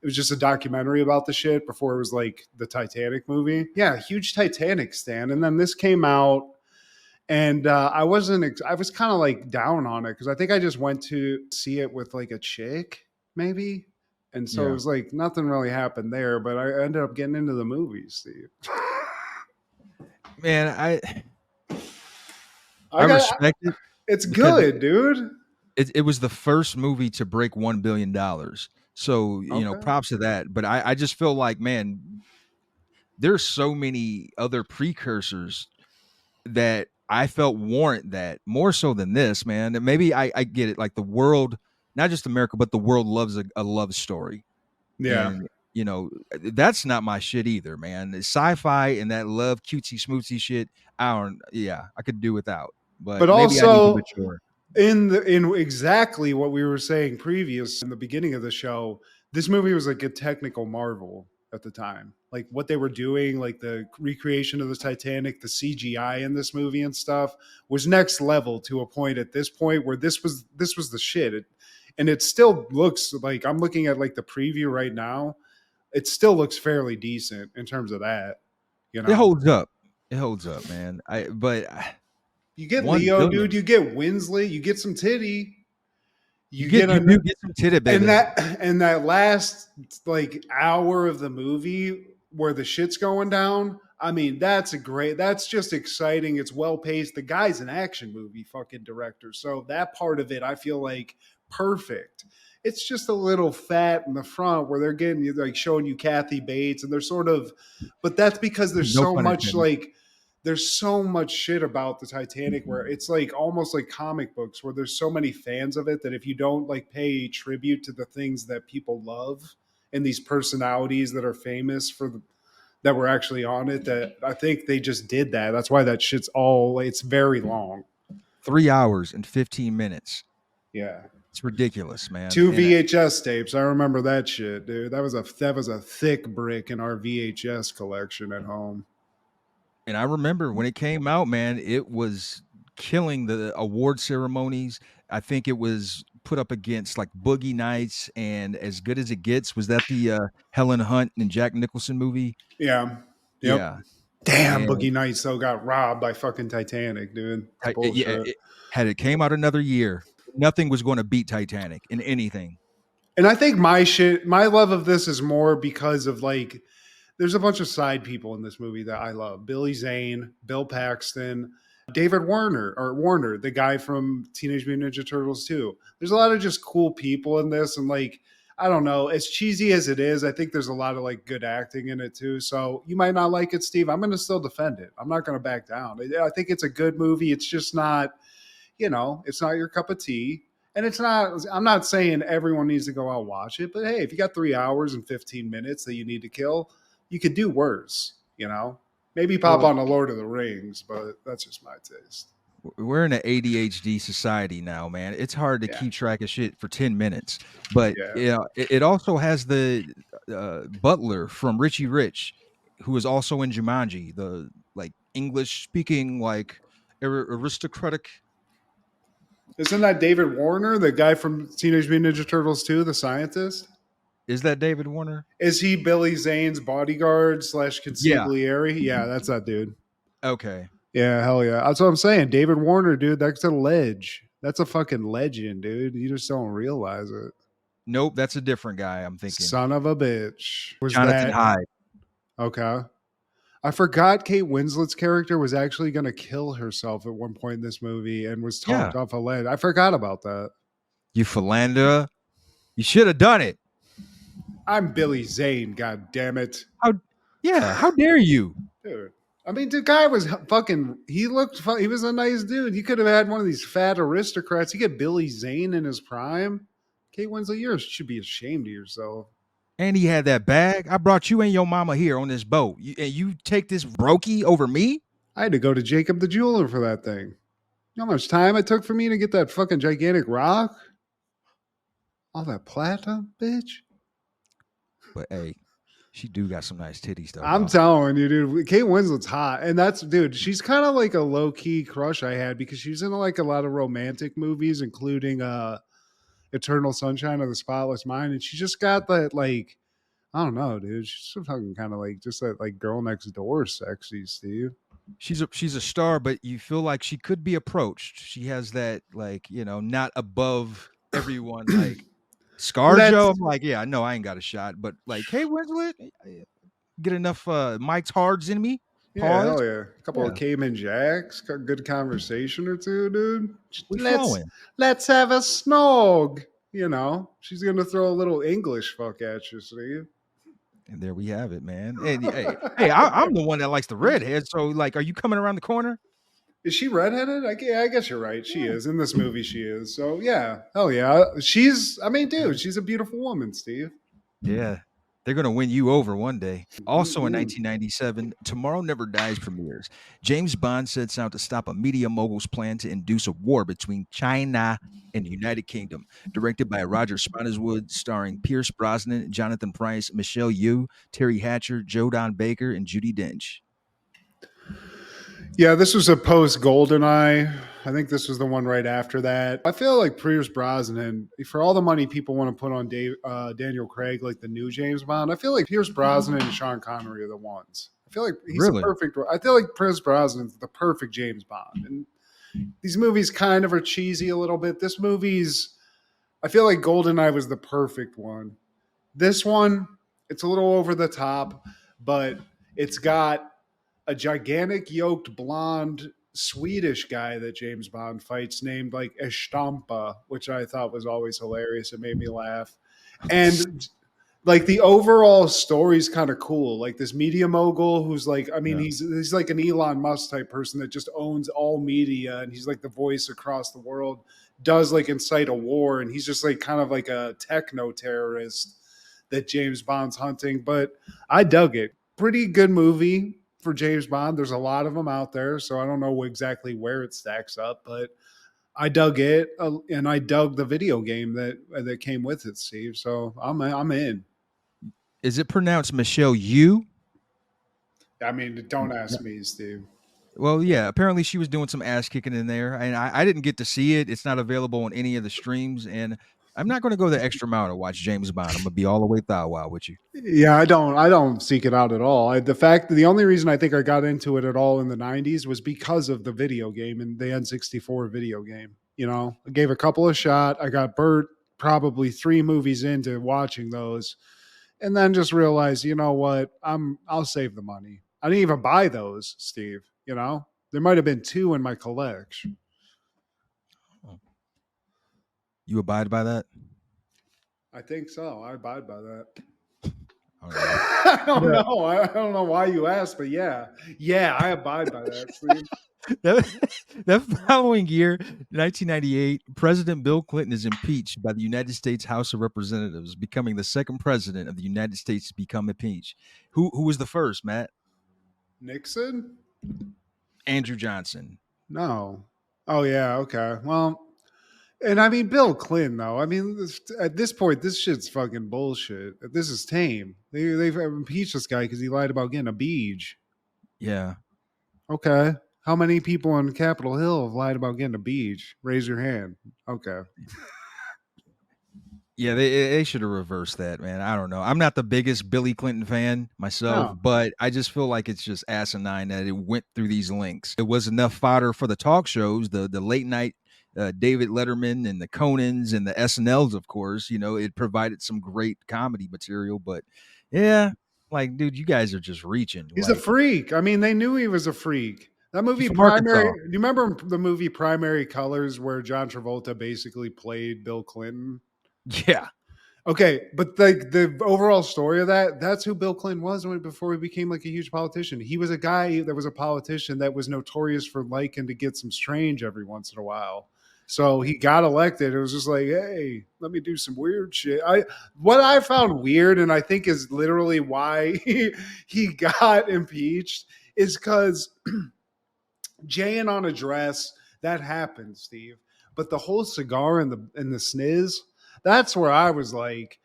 it was just a documentary about the shit before it was like the Titanic movie. Yeah, huge Titanic stan. And then this came out, and I was kind of like down on it because I think I just went to see it with like a chick, maybe. And so it Yeah. was like nothing really happened there, but I ended up getting into the movie, Steve. Man, I I got, respect it. it's because good, dude. it was the first movie to break $1 billion. So, you know, Okay. props to that. But I just feel like, man, there's so many other precursors that I felt warrant that more so than this, man. And maybe I get it. Like the world, not just America, but the world loves a love story. Yeah. And, you know, that's not my shit either, man. Sci-fi and that love cutesy smoothsy shit, I could do without. But But maybe I need to also, mature. in exactly what we were saying previous in the beginning of the show, this movie was like a technical marvel at the time. Like what they were doing, like the recreation of the Titanic, the CGI in this movie and stuff was next level to a point at this point where this was the shit. And it still looks like, I'm looking at like the preview right now. It still looks fairly decent in terms of that, you It know. holds up. It holds up, man. But You get one Leo, dude. billion. You get Winslet. You get some titty. You You get get you a do get some titty and baby. that last like hour of the movie where the shit's going down. I mean, that's just exciting. It's well paced. The guy's an action movie fucking director, so that part of it I feel like perfect. It's just a little fat in the front where they're getting like showing you Kathy Bates, and they're sort of, but that's because No pun intended. there's so much shit about the Titanic where it's like almost like comic books where there's so many fans of it that if you don't like pay tribute to the things that people love and these personalities that are famous that were actually on it, that I think they just did that. That's why that shit's all it's very long. 3 hours and 15 minutes. Yeah. It's ridiculous, man. Two And VHS tapes. I remember that shit, dude. That was a thick brick in our VHS collection at home. and I remember when it came out, man, it was killing the award ceremonies. I think it was put up against like Boogie Nights and As Good as It Gets. Was that the Helen Hunt and Jack Nicholson movie? Yeah. Yep. Yeah. Damn, And Boogie Nights though got robbed by fucking Titanic, dude. It's yeah, bullshit. had it came out another year, nothing was going to beat Titanic in anything. And I think my love of this is more because of like, there's a bunch of side people in this movie that I love. Billy Zane, Bill Paxton, David Warner, the guy from Teenage Mutant Ninja Turtles too. There's a lot of just cool people in this, and like, I don't know, as cheesy as it is, I think there's a lot of like good acting in it too. So you might not like it, Steve. I'm going to still defend it. I'm not going to back down. I think it's a good movie. It's just not, it's not your cup of tea. And it's not, I'm not saying everyone needs to go out and watch it, but hey, if you got 3 hours and 15 minutes that you need to kill, you could do worse, Maybe pop Well, on a Lord of the Rings, but that's just my taste. we're in an ADHD society now, man. It's hard to Yeah. keep track of shit for 10 minutes. But Yeah. yeah, it also has the butler from Richie Rich, who is also in Jumanji, the like English speaking, like aristocratic. Isn't that David Warner, the guy from Teenage Mutant Ninja Turtles 2, the scientist? Is that David Warner? Is he Billy Zane's bodyguard / Yeah. consigliere? Yeah, that's that dude. Okay. Yeah, hell yeah. That's what I'm saying. David Warner, dude, that's a ledge. That's a fucking legend, dude. You just don't realize it. Nope, that's a different guy. I'm thinking Son of a bitch. Was Jonathan that Hyde. okay? I forgot Kate Winslet's character was actually going to kill herself at one point in this movie and was Yeah, talked off a ledge. I forgot about that. you philanderer. You should have done it. I'm Billy Zane, god damn it. How? Yeah. How dare you? Dude. I mean, the guy was fucking, he looked, he was a nice dude. You could have had one of these fat aristocrats. You get Billy Zane in his prime. Kate Winslet, you should be ashamed of yourself. And he had that bag. I brought you and your mama here on this boat. And you take this brokey over me? I had to go to Jacob the jeweler for that thing. You know how much time it took for me to get that fucking gigantic rock? All that platinum, bitch. But hey, she do got some nice titties though. I'm telling you, dude. Kate Winslet's hot, and dude. She's kind of like a low key crush I had because she's in like a lot of romantic movies, including Eternal Sunshine of the Spotless Mind, and she just got that like, I don't know, dude. She's so fucking kind of like just that like girl next door sexy, Steve. She's a star, but you feel like she could be approached. She has that like, not above everyone like Well, ScarJo. I'm like, yeah, I know I ain't got a shot, but like Kate Winslet, get enough Mike's Hards in me. yeah, Pause. hell yeah. A couple Yeah, of Cayman Jacks, got a good conversation or two, dude. we Let's flowing. let's have a snog. She's gonna throw a little English fuck at you, Steve. And there we have it, man. And hey, I'm the one that likes the redhead. So like, are you coming around the corner? Is she redheaded? I guess you're right. She Yeah. is. In this movie, she is. So, yeah. Hell yeah. I mean, dude, she's a beautiful woman, Steve. Yeah. They're going to win you over one day. Also in Mm-mm. 1997, Tomorrow Never Dies premieres. James Bond sets out to stop a media mogul's plan to induce a war between China and the United Kingdom. Directed by Roger Spottiswoode, starring Pierce Brosnan, Jonathan Pryce, Michelle Yeoh, Terry Hatcher, Joe Don Baker, and Judi Dench. Yeah, this was a post Goldeneye. I think this was the one right after that. I feel like Pierce Brosnan, for all the money people want to put on Daniel Craig, like the new James Bond, I feel like Pierce Brosnan and Sean Connery are the ones. I feel like he's a Really? perfect. I feel like Pierce Brosnan's the perfect James Bond, and these movies kind of are cheesy a little bit. This movie's, I feel like Goldeneye was the perfect one. This one, it's a little over the top, but it's got a gigantic yoked blonde Swedish guy that James Bond fights named like Estampa, which I thought was always hilarious. It made me laugh. And like the overall story's kind of cool. Like this media mogul who's like, I mean, Yeah. he's like an Elon Musk type person that just owns all media and he's like the voice across the world, does like incite a war, and he's just like kind of like a techno terrorist that James Bond's hunting. But I dug it. Pretty good movie for James Bond. There's a lot of them out there, so I don't know exactly where it stacks up, but I dug it, and I dug the video game that came with it, Steve. So I'm in. Is it pronounced Michelle Yeoh? I mean, don't ask me, Steve. Well, yeah, apparently she was doing some ass kicking in there, and I didn't get to see it. It's not available on any of the streams, and I'm not going to go the extra mile to watch James Bond. I'm going to be all the way thou wow with you. Yeah, I don't seek it out at all. The only reason I think I got into it at all in the '90s was because of the video game and the N64 video game. You know, I gave a couple of shot. I got burnt probably 3 movies into watching those, and then just realized, you know what, I'll save the money. I didn't even buy those, Steve. You know, there might have been 2 in my collection. Oh. You abide by that? I think so. I abide by that. All right. I don't know. I don't know why you asked, but yeah, I abide by that, Steve. That following year, 1998, President Bill Clinton is impeached by the United States House of Representatives, becoming the second president of the United States to become impeached. Who was the first, Matt? Nixon? Andrew Johnson. No. Oh yeah. Okay. Well, and I mean Bill Clinton though. I mean, at this point, this shit's fucking bullshit. This is tame. They've impeached this guy because he lied about getting a beach. Yeah. Okay. How many people on Capitol Hill have lied about getting a beach? Raise your hand. Okay. Yeah, they should have reversed that, man. I don't know. I'm not the biggest Billy Clinton fan myself, No. but I just feel like it's just asinine that it went through these links. It was enough fodder for the talk shows, the late night David Letterman and the Conans and the SNLs, of course. You know, it provided some great comedy material, but yeah, like, dude, you guys are just reaching. He's a Like, freak. I mean, they knew he was a freak. That movie he's from Primary. Arkansas. Do you remember the movie Primary Colors where John Travolta basically played Bill Clinton? Yeah. Okay, but the overall story of that's who Bill Clinton was before he became like a huge politician. He was a guy that was a politician that was notorious for liking to get some strange every once in a while. So he got elected. It was just like, hey, let me do some weird shit. What I found weird, and I think is literally why he got impeached, is because jaying on a dress, that happened, Steve. But the whole cigar and the sniz, that's where I was like,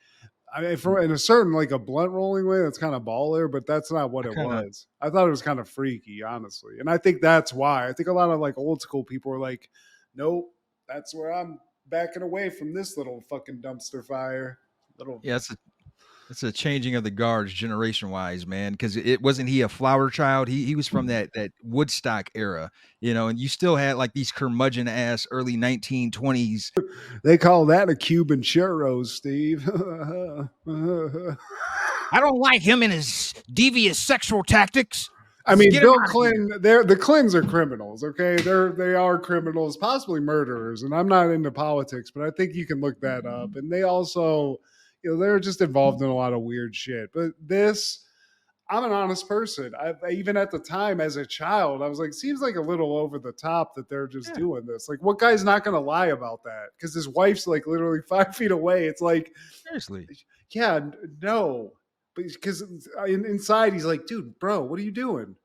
I mean, in a certain like a blunt rolling way, that's kind of baller, but that's not what I it kind of, was. I thought it was kind of freaky, honestly, and I think that's why. I think a lot of like old school people were like, nope, that's where I'm backing away from this little fucking dumpster fire. Little yeah, it's a changing of the guards generation wise, man. Because it wasn't he a flower child. He was from that Woodstock era, you know. And you still had like these curmudgeon ass early 1920s. They call that a Cuban churros, Steve. I don't like him and his devious sexual tactics. I mean, Get him Bill out of here. Clinton. The Clintons are criminals. Okay, they are criminals, possibly murderers. And I'm not into politics, but I think you can look that up. And they also, they're just involved in a lot of weird shit. But this, I'm an honest person. Even at the time as a child, I was like, seems like a little over the top that they're just Yeah, doing this. Like, what guy's not going to lie about that? Because his wife's like literally 5 feet away. It's like, seriously. yeah, no. But because inside he's like, dude, bro, what are you doing?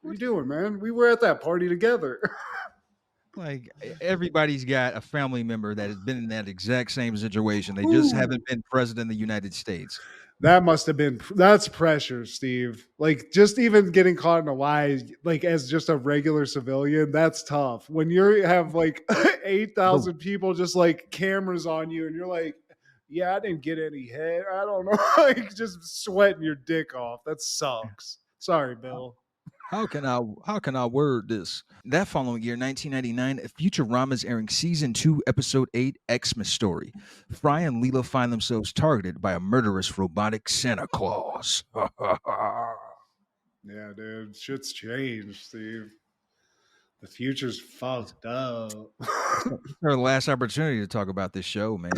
What are you doing, man? We were at that party together. Like everybody's got a family member that has been in that exact same situation. They just Ooh. haven't been president of the United States. That must have been that's pressure, Steve. Like just even getting caught in a lie, like as just a regular civilian, that's tough. When you have like eight The thousand people just like cameras on you, and you're like, yeah, I didn't get any head. I don't know, like just sweating your dick off. That sucks. Sorry, Bill. how can I word this? That following year, 1999, Futurama is airing season 2, episode 8, Xmas story. Fry and Leela find themselves targeted by a murderous robotic Santa Claus. Yeah, dude, shit's changed, Steve. The future's fucked up. It's our last opportunity to talk about this show, man.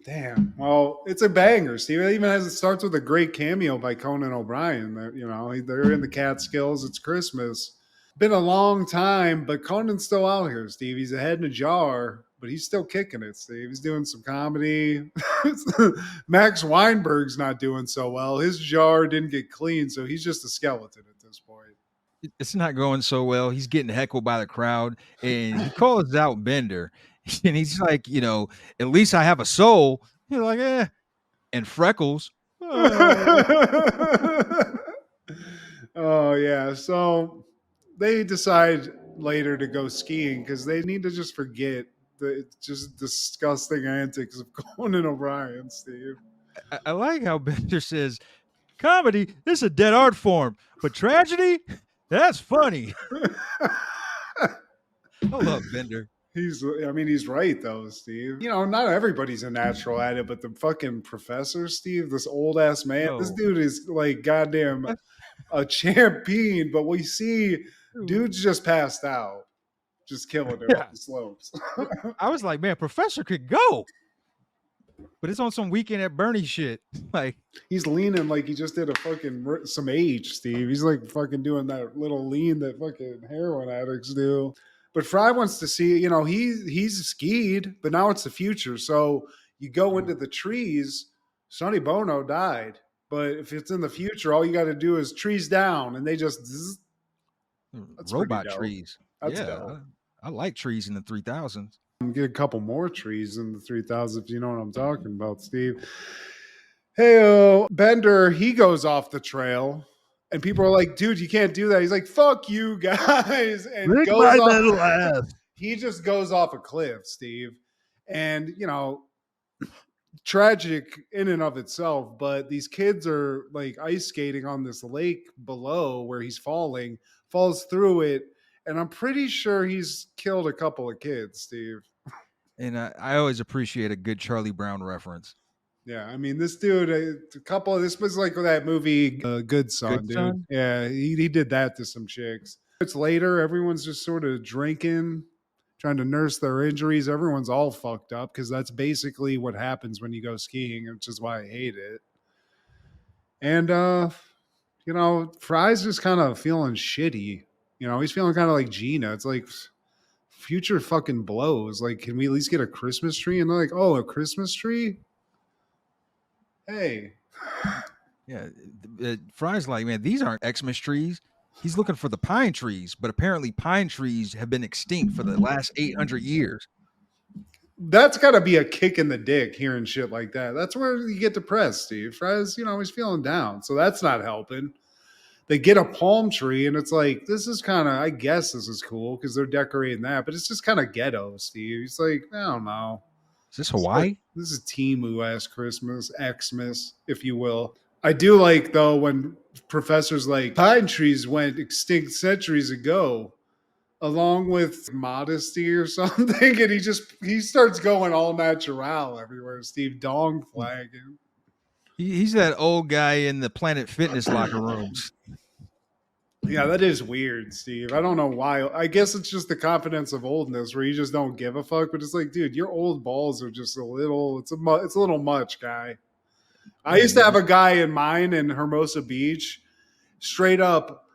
Damn. Well, it's a banger, Steve. It even has it starts with a great cameo by Conan O'Brien. They're in the Catskills. It's Christmas. Been a long time, but Conan's still out here, Steve. He's a head in a jar, but he's still kicking it, Steve. He's doing some comedy. Max Weinberg's not doing so well. His jar didn't get clean, so he's just a skeleton at this point. It's not going so well. He's getting heckled by the crowd, and he calls out Bender, and he's like, at least I have a soul. You're like, eh. And Freckles, Oh yeah. So they decide later to go skiing because they need to just forget the just disgusting antics of Conan O'Brien, Steve. I like how Bender says, comedy, this is a dead art form, but tragedy, that's funny. I love Bender. He's right though, Steve. Not everybody's a natural at it, but the fucking professor, Steve, this old ass man, this Oh, dude is like goddamn a champion. But we see dude's just passed out, just killing it yeah. off the slopes. I was like, man, Professor could go, but it's on some weekend at Bernie shit. Like, He's leaning like he just did a fucking some age, Steve. He's like fucking doing that little lean that fucking heroin addicts do. But Fry wants to see, he's skied, but now it's the future. So you go into the trees. Sonny Bono died, but if it's in the future, all you got to do is trees down, and they just. Zzz. That's pretty robot dope. trees. That's Yeah, dope. I like trees in the 3000s. Get a couple more trees in the 3000s if you know what I'm talking about, Steve. Hey, Bender, he goes off the trail, and people are like, dude, you can't do that. He's like, fuck you guys, and Lick goes my off. metal ass. He just goes off a cliff, Steve. And, tragic in and of itself, but these kids are like ice skating on this lake below where he's falls through it, and I'm pretty sure he's killed a couple of kids, Steve. And I always appreciate a good Charlie Brown reference. Yeah, I mean, this dude, this was like that movie, Good Son, Good dude. son. Yeah, he did that to some chicks. It's later, everyone's just sort of drinking, trying to nurse their injuries. Everyone's all fucked up because that's basically what happens when you go skiing, which is why I hate it. And, Fry's just kind of feeling shitty. He's feeling kind of like Gina. It's like, future fucking blows. Like, can we at least get a Christmas tree? And they're like, oh, a Christmas tree? Hey. Yeah, Fry's like, man, these aren't Xmas trees. He's looking for the pine trees, but apparently pine trees have been extinct for the last 800 years. That's got to be a kick in the dick hearing shit like that. That's where you get depressed, Steve. Fry's, he's feeling down. So that's not helping. They get a palm tree, and it's like, this is kind of, I guess this is cool because they're decorating that, but it's just kind of ghetto, Steve. He's like, I don't know. Is this Hawaii? This is Timu ass Christmas, Xmas, if you will. I do like, though, when professors like pine trees went extinct centuries ago, along with modesty or something, and he starts going all natural everywhere. Steve Dong flagging. He's that old guy in the Planet Fitness locker rooms. Yeah, that is weird, Steve. I don't know why. I guess it's just the confidence of oldness where you just don't give a fuck. But it's like, dude, your old balls are just a little. It's a little much, guy. I used to have a guy in mine in Hermosa Beach, straight up.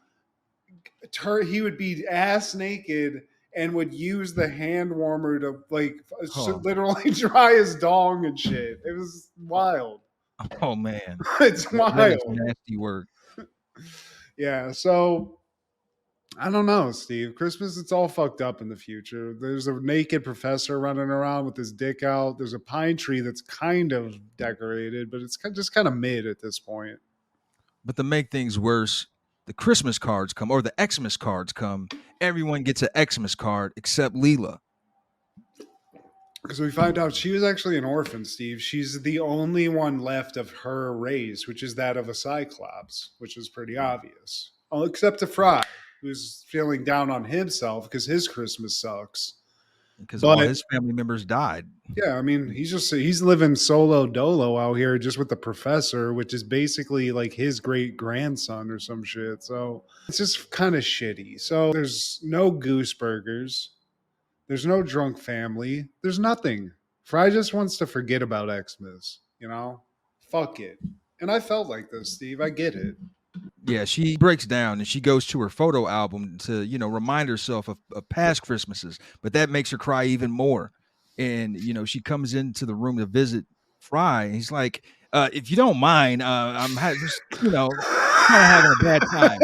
He would be ass naked and would use the hand warmer to literally dry his dong and shit. It was wild. Oh man, It's that is wild. nasty work. Yeah, so I don't know, Steve. Christmas, it's all fucked up in the future. There's a naked professor running around with his dick out. There's a pine tree that's kind of decorated, but it's just kind of mid at this point. But to make things worse, the Christmas cards come or the Xmas cards come. Everyone gets an Xmas card except Leela. Because we find out she was actually an orphan, Steve. She's the only one left of her race, which is that of a Cyclops, which is pretty obvious. Oh, except to Fry, who's feeling down on himself because his Christmas sucks. Because all But his family members died. yeah, I mean, he's living solo dolo out here just with the professor, which is basically like his great grandson or some shit. So it's just kind of shitty. So there's no goose burgers. There's no drunk family. There's nothing. Fry just wants to forget about Xmas, you know? Fuck it. And I felt like this, Steve. I get it. Yeah, she breaks down and she goes to her photo album to, remind herself of past Christmases, but that makes her cry even more. And, she comes into the room to visit Fry. And he's like, if you don't mind, just, kind of having a bad time.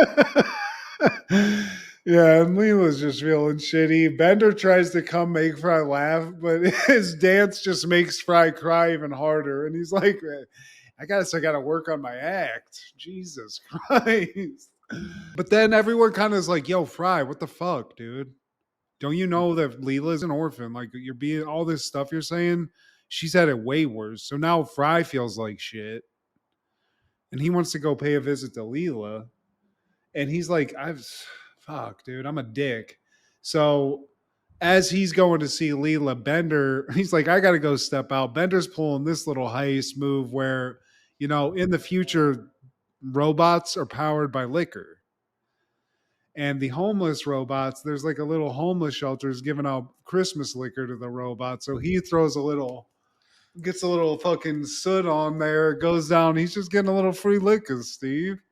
Yeah, and Leela's just feeling shitty. Bender tries to come make Fry laugh, but his dance just makes Fry cry even harder. And he's like, I guess I got to work on my act. Jesus Christ. But then everyone kind of is like, yo, Fry, what the fuck, dude? Don't you know that Leela's an orphan? Like, you're being all this stuff you're saying, she's had it way worse. So now Fry feels like shit. And he wants to go pay a visit to Leela. And he's like, fuck, dude, I'm a dick. So as he's going to see Leela, Bender, he's like, I got to go step out. Bender's pulling this little heist move where, in the future, robots are powered by liquor. And the homeless robots, there's like a little homeless shelters giving out Christmas liquor to the robots. So he gets a little fucking soot on there, goes down. He's just getting a little free liquor, Steve.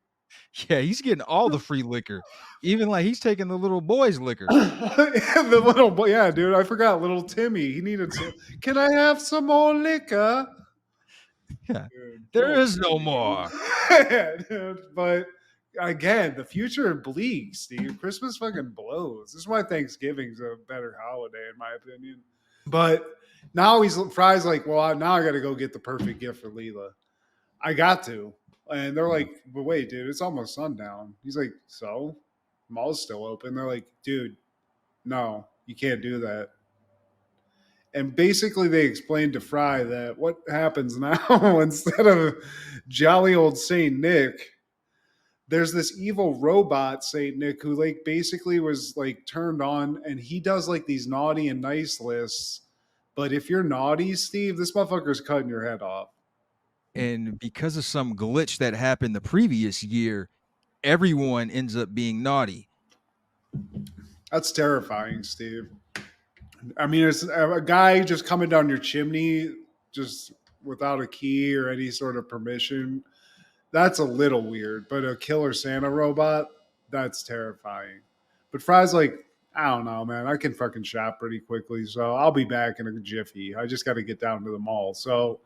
Yeah, he's getting all the free liquor. Even like he's taking the little boy's liquor. The little boy, yeah, dude, I forgot little Timmy. He needed some. Can I have some more liquor? Yeah. Dude, There little is no Timmy. more. Yeah, dude, but again, the future bleaks, Steve. Christmas fucking blows. This is why Thanksgiving's a better holiday, in my opinion. But now Fry's like, well, now I got to go get the perfect gift for Leela. I got to. And they're like, but wait, dude, it's almost sundown. He's like, so? Mall's still open. They're like, dude, no, you can't do that. And basically, they explained to Fry that what happens now, instead of jolly old Saint Nick, there's this evil robot Saint Nick who like basically was like turned on, and he does like these naughty and nice lists. But if you're naughty, Steve, this motherfucker's cutting your head off. And because of some glitch that happened the previous year, everyone ends up being naughty. That's terrifying, Steve. I mean, it's a guy just coming down your chimney just without a key or any sort of permission. That's a little weird, but a killer Santa robot, that's terrifying. But Fry's like, I don't know, man. I can fucking shop pretty quickly, so I'll be back in a jiffy. I just got to get down to the mall. So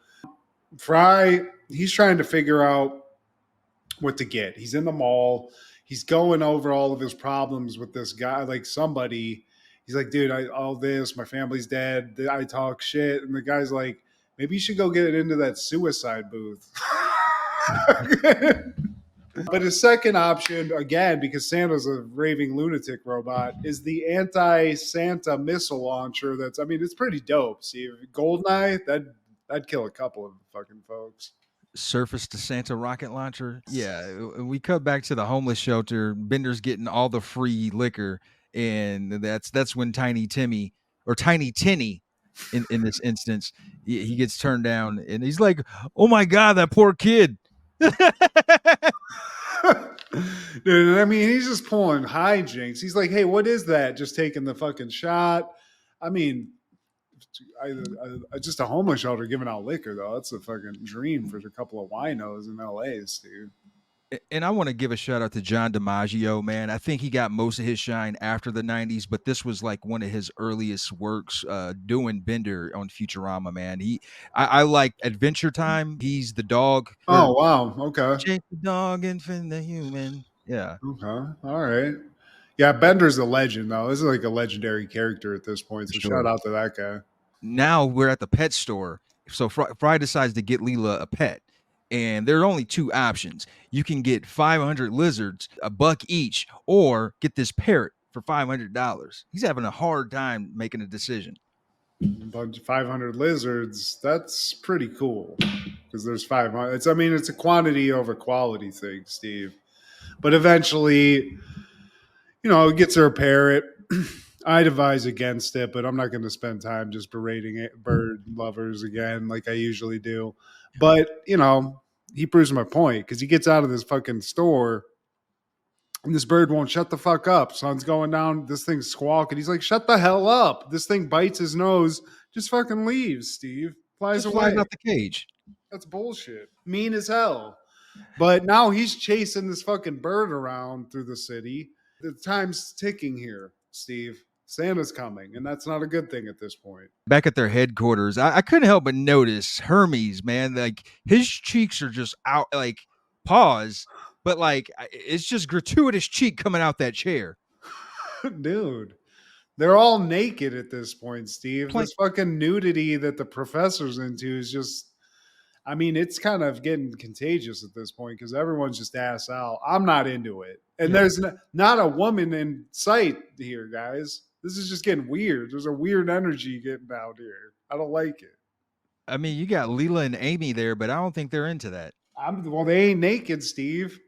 Fry, he's trying to figure out what to get. He's in the mall. He's going over all of his problems with this guy, like somebody. He's like, dude, all this, my family's dead. I talk shit. And the guy's like, maybe you should go get into that suicide booth. But his second option, again, because Santa's a raving lunatic robot, is the anti-Santa missile launcher. That's, I mean, it's pretty dope. See, Goldeneye, that'd kill a couple of fucking folks. Surface to Santa rocket launcher. Yeah, we cut back to the homeless shelter. Bender's getting all the free liquor, and that's when Tiny Timmy or Tiny Tinny, in this instance, he gets turned down, and he's like, "Oh my god, that poor kid." Dude, I mean, he's just pulling hijinks. He's like, hey, what is that? Just taking the fucking shot. I mean, just a homeless shelter giving out liquor, though. That's a fucking dream for a couple of winos in LA, dude. And I want to give a shout out to John DiMaggio, man. I think he got most of his shine after the 90s, but this was like one of his earliest works, doing Bender on Futurama, man. I like Adventure Time. He's the dog, or Oh wow, okay, Jake the dog and Finn the human. Yeah, okay, all right. Yeah, Bender's a legend though. This is like a legendary character at this point. for So shout sure. out to that guy. Now we're at the pet store. So Fry decides to get Leela a pet. And there are only two options. You can get 500 lizards, a buck each, or get this parrot for $500. He's having a hard time making a decision. But 500 lizards, that's pretty cool because there's 500. It's a quantity over quality thing, Steve. But eventually, gets her a parrot. I advise against it, but I'm not going to spend time just berating bird lovers again like I usually do. But, he proves my point because he gets out of this fucking store and this bird won't shut the fuck up. Sun's going down. This thing's squawking. He's like, shut the hell up. This thing bites his nose, just fucking leaves, Steve. Flies Just away. flies out the cage. That's bullshit. Mean as hell. But now he's chasing this fucking bird around through the city. The time's ticking here, Steve. Santa's coming, and that's not a good thing at this point. Back at their headquarters, I couldn't help but notice Hermes, man. Like his cheeks are just out, like paws, but like it's just gratuitous cheek coming out that chair. Dude, they're all naked at this point, Steve. Plain, This fucking nudity that the professor's into is just, it's kind of getting contagious at this point because everyone's just ass out. I'm not into it. And yeah. there's not a woman in sight here, guys. This is just getting weird. There's a weird energy getting out here. I don't like it. I mean, you got Leela and Amy there, but I don't think they're into that. Well, they ain't naked, Steve.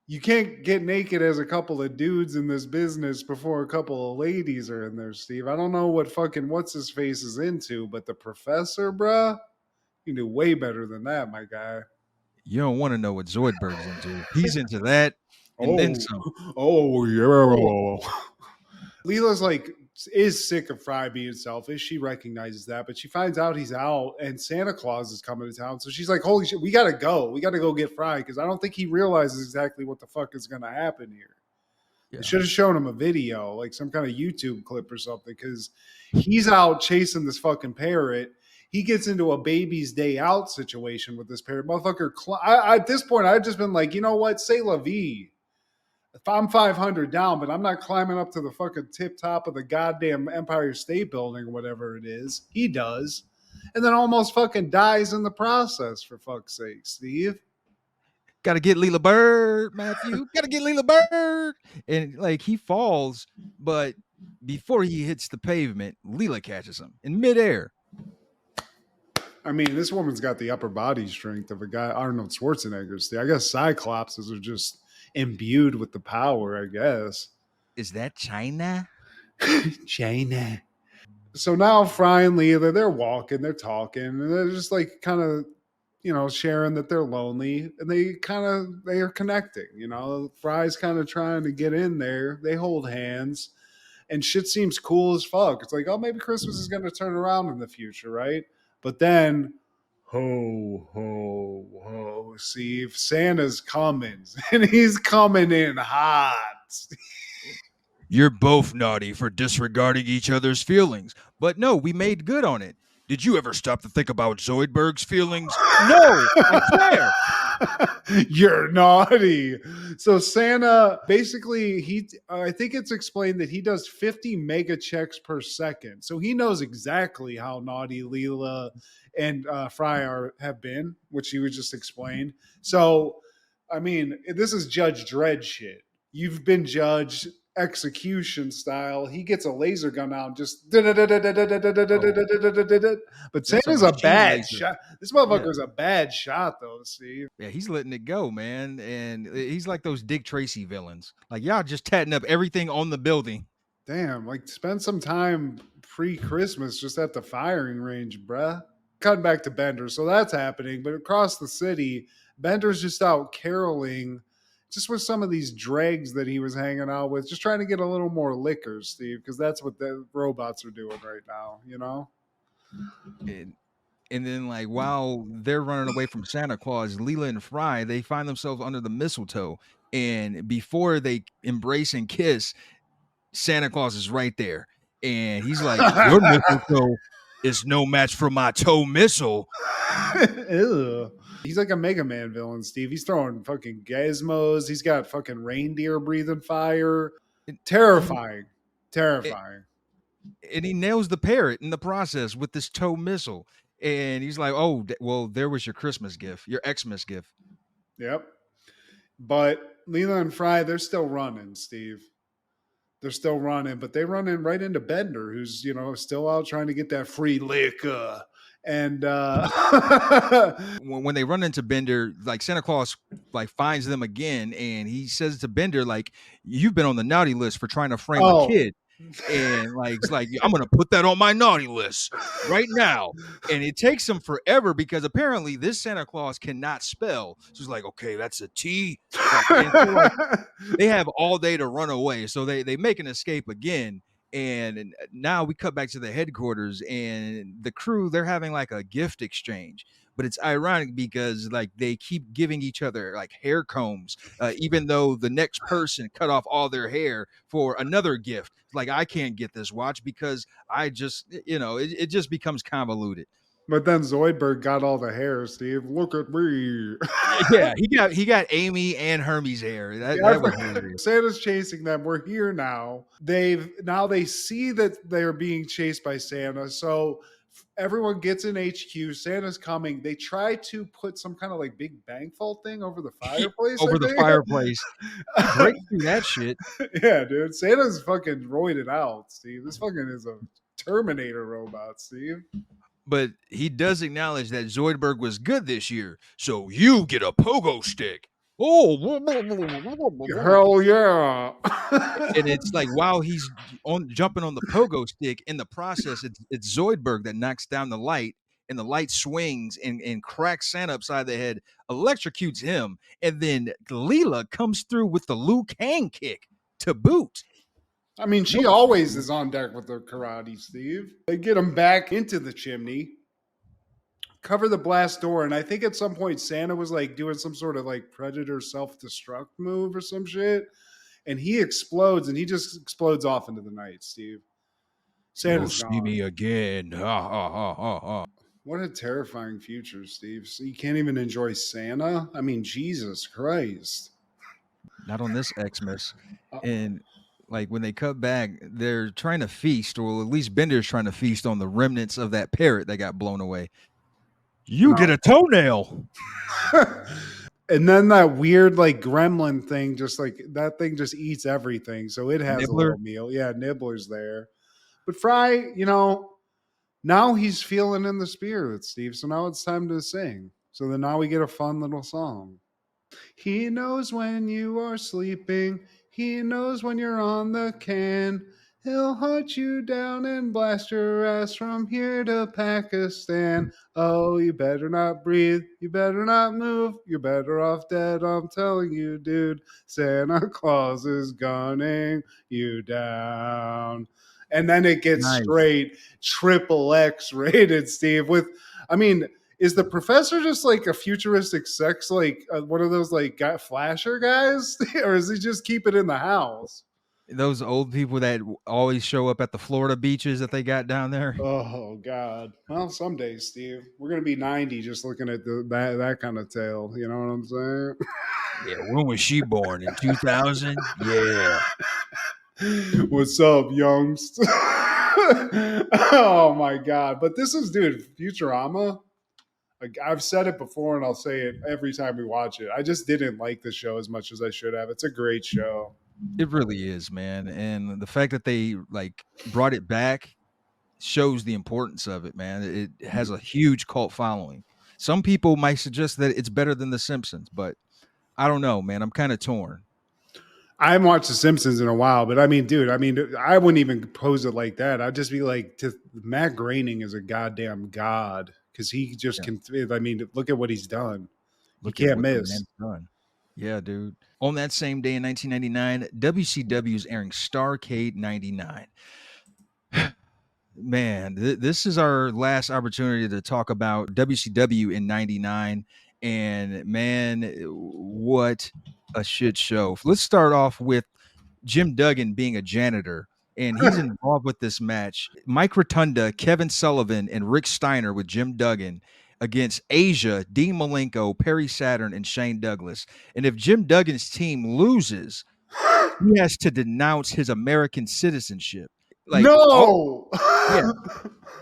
You can't get naked as a couple of dudes in this business before a couple of ladies are in there, Steve. I don't know what fucking what's his face is into, but the professor, bruh, you do way better than that, my guy. You don't want to know what Zoidberg's into. He's into that and then Oh, some. oh yeah. Leela's like is sick of Fry being selfish. She recognizes that, but she finds out he's out and Santa Claus is coming to town. So she's like, "Holy shit, we gotta go! We gotta go get Fry because I don't think he realizes exactly what the fuck is gonna happen here." Yeah. They should have shown him a video, like some kind of YouTube clip or something, because he's out chasing this fucking parrot. He gets into a baby's day out situation with this parrot. Motherfucker, at this point, I've just been like, you know what? Say la vie. If I'm 500 down, but I'm not climbing up to the fucking tip top of the goddamn Empire State Building or whatever it is. He does. And then almost fucking dies in the process, for fuck's sake, Steve. Got to get Leela Bird, Matthew. Got to get Leela Bird. And like he falls, but before he hits the pavement, Leela catches him in midair. This woman's got the upper body strength of a guy, Arnold Schwarzenegger. Steve. I guess Cyclopses are just imbued with the power, I guess. Is that China? China. So now Fry and Leela, they're walking, they're talking, and they're just like kind of, sharing that they're lonely, and they are connecting. Fry's kind of trying to get in there. They hold hands, and shit seems cool as fuck. It's like, oh, maybe Christmas is going to turn around in the future, right? But then, ho, ho, ho, Steve, Santa's coming, and he's coming in hot. You're both naughty for disregarding each other's feelings. But no, we made good on it. Did you ever stop to think about Zoidberg's feelings? No, I swear. You're naughty. So Santa basically I think it's explained that he does 50 mega checks per second. So he knows exactly how naughty Leela and Fry have been, which he was just explained. So this is Judge Dredd shit. You've been judged execution style. He gets a laser gun out and just but Santa's a bad shot. This motherfucker's a bad shot though, Steve. Yeah, he's letting it go, man. And he's like those Dick Tracy villains. Like y'all just tatting up everything on the building. Damn, like spend some time pre-Christmas just at the firing range, bruh. Cutting back to Bender. So that's happening. But across the city, Bender's just out caroling just with some of these dregs that he was hanging out with, just trying to get a little more liquor, Steve, because that's what the robots are doing right now, And then, like, while they're running away from Santa Claus, Leela and Fry, they find themselves under the mistletoe. And before they embrace and kiss, Santa Claus is right there. And he's like, "Your mistletoe is no match for my toe missile." Ew. He's like a Mega Man villain, Steve. He's throwing fucking gizmos. He's got fucking reindeer breathing fire. And he, Terrifying. Terrifying. and he nails the parrot in the process with this toe missile. And he's like, "Oh, well, there was your Christmas gift, your Xmas gift." Yep. But Leela and Fry, they're still running, Steve. They're still running, but they run in right into Bender, who's, still out trying to get that free liquor. And When they run into Bender, like Santa Claus like finds them again, and he says to Bender, like, "You've been on the naughty list for trying to frame a oh, kid." And like it's like, "I'm gonna put that on my naughty list right now." And it takes him forever because apparently this Santa Claus cannot spell. So he's like, "Okay, that's a T." Like, and so like they have all day to run away. So they make an escape again. And now we cut back to the headquarters, and the crew, they're having like a gift exchange. But it's ironic because like they keep giving each other like hair combs, even though the next person cut off all their hair for another gift. Like, I can't get this watch because I just, it just becomes convoluted. but then Zoidberg got all the hair, Steve. Look at me. Yeah, he got Amy and Hermes hair. That Yeah, that was hilarious. Santa's chasing them. We're here now. They see that they're being chased by Santa. So everyone gets in HQ. Santa's coming. They try to put some kind of like Big Bang Fault thing over the fireplace. Over the fireplace, he breaks through that shit. Yeah, dude. Santa's fucking roided out, Steve. This fucking is a Terminator robot, Steve. But he does acknowledge that Zoidberg was good this year, so you get a pogo stick. Oh, Hell yeah. and it's like while he's on jumping on the pogo stick, in the process, it's Zoidberg that knocks down the light, and the light swings and cracks Santa upside the head, electrocutes him, and then Leela comes through with the Liu Kang kick to boot. I mean, she always is on deck with the karate, Steve. They get him back into the chimney, cover the blast door, and I think at some point Santa was like doing some sort of like predator self-destruct move or some shit, and he explodes, and he just explodes off into the night, Steve. You will Santa's see gone. me again. Ha ha ha ha ha. What a terrifying future, Steve. So you can't even enjoy Santa? I mean, Jesus Christ. Not on this Xmas. And like when they cut back, they're trying to feast, or at least Bender's trying to feast on the remnants of that parrot that got blown away. You get a toenail. And then that weird like gremlin thing, just like that thing just eats everything. So it has Nibbler? a little meal. Yeah, Nibbler's there. But Fry, now he's feeling in the spirit, Steve. So now it's time to sing. So then now we get a fun little song. He knows when you are sleeping. He knows when you're on the can. He'll hunt you down and blast your ass from here to Pakistan. Oh, you better not breathe. You better not move. You're better off dead. I'm telling you, dude. Santa Claus is gunning you down. And then it gets Nice. straight triple X rated, Steve. Is the professor just like a futuristic sex, like one of those like flasher guys, or is he just keep it in the house? Those old people that always show up at the Florida beaches that they got down there. Oh God! Well, someday, Steve, we're gonna be 90 just looking at that kind of tale. You know what I'm saying? Yeah, when was she born? In 2000? Yeah. What's up, youngst? Oh my God! But this is, dude, Futurama. Like, I've said it before, and I'll say it every time we watch it. I just didn't like the show as much as I should have. It's a great show. It really is, man. And the fact that they like brought it back shows the importance of it, man. It has a huge cult following. Some people might suggest that it's better than The Simpsons, but I don't know, man. I'm kind of torn. I haven't watched The Simpsons in a while, but I mean, dude, I wouldn't even pose it like that. I'd just be like, Matt Groening is a goddamn god because he just can. I mean, look at what he's done. Look You at can't what the miss. man's done. Yeah, dude. On that same day in 1999, WCW is airing Starcade 99. Man, this is our last opportunity to talk about WCW in '99, and man, what a shit show. Let's start off with Jim Duggan being a janitor, and he's involved with this match. Mike Rotunda, Kevin Sullivan, and Rick Steiner with Jim Duggan against Asia, Dean Malenko, Perry Saturn, and Shane Douglas. And if Jim Duggan's team loses, he has to denounce his American citizenship. Like all No. yeah,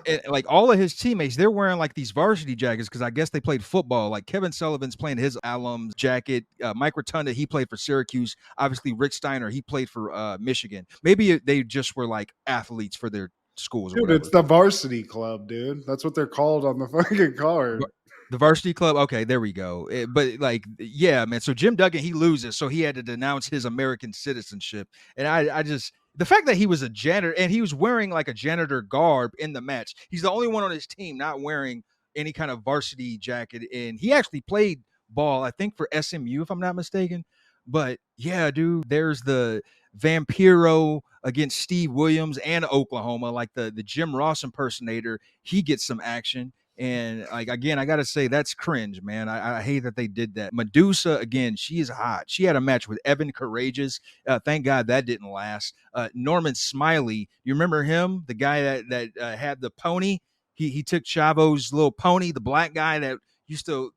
and, like all of his teammates, they're wearing like these varsity jackets because I guess they played football. Like Kevin Sullivan's playing his alum's jacket. Mike Rotunda, he played for Syracuse. Obviously, Rick Steiner, he played for Michigan. Maybe they just were like athletes for their schools or Dude, it's whatever. the varsity club, dude. That's what they're called on the fucking card. The varsity club. Okay, there we go. But like, yeah, man. So Jim Duggan, he loses, so he had to denounce his American citizenship. And I just the fact that he was a janitor and he was wearing like a janitor garb in the match. He's the only one on his team not wearing any kind of varsity jacket. And he actually played ball, I think, for SMU, if I'm not mistaken. But yeah, dude, there's the Vampiro against Steve Williams and Oklahoma, like the Jim Ross impersonator. He gets some action. And like again, I gotta say that's cringe, man. I hate that they did that. Medusa again, she is hot. She had a match with Evan Courageous. Thank God that didn't last. Norman Smiley, you remember him, the guy that had the pony? He took Chavo's little pony, the black guy that used to.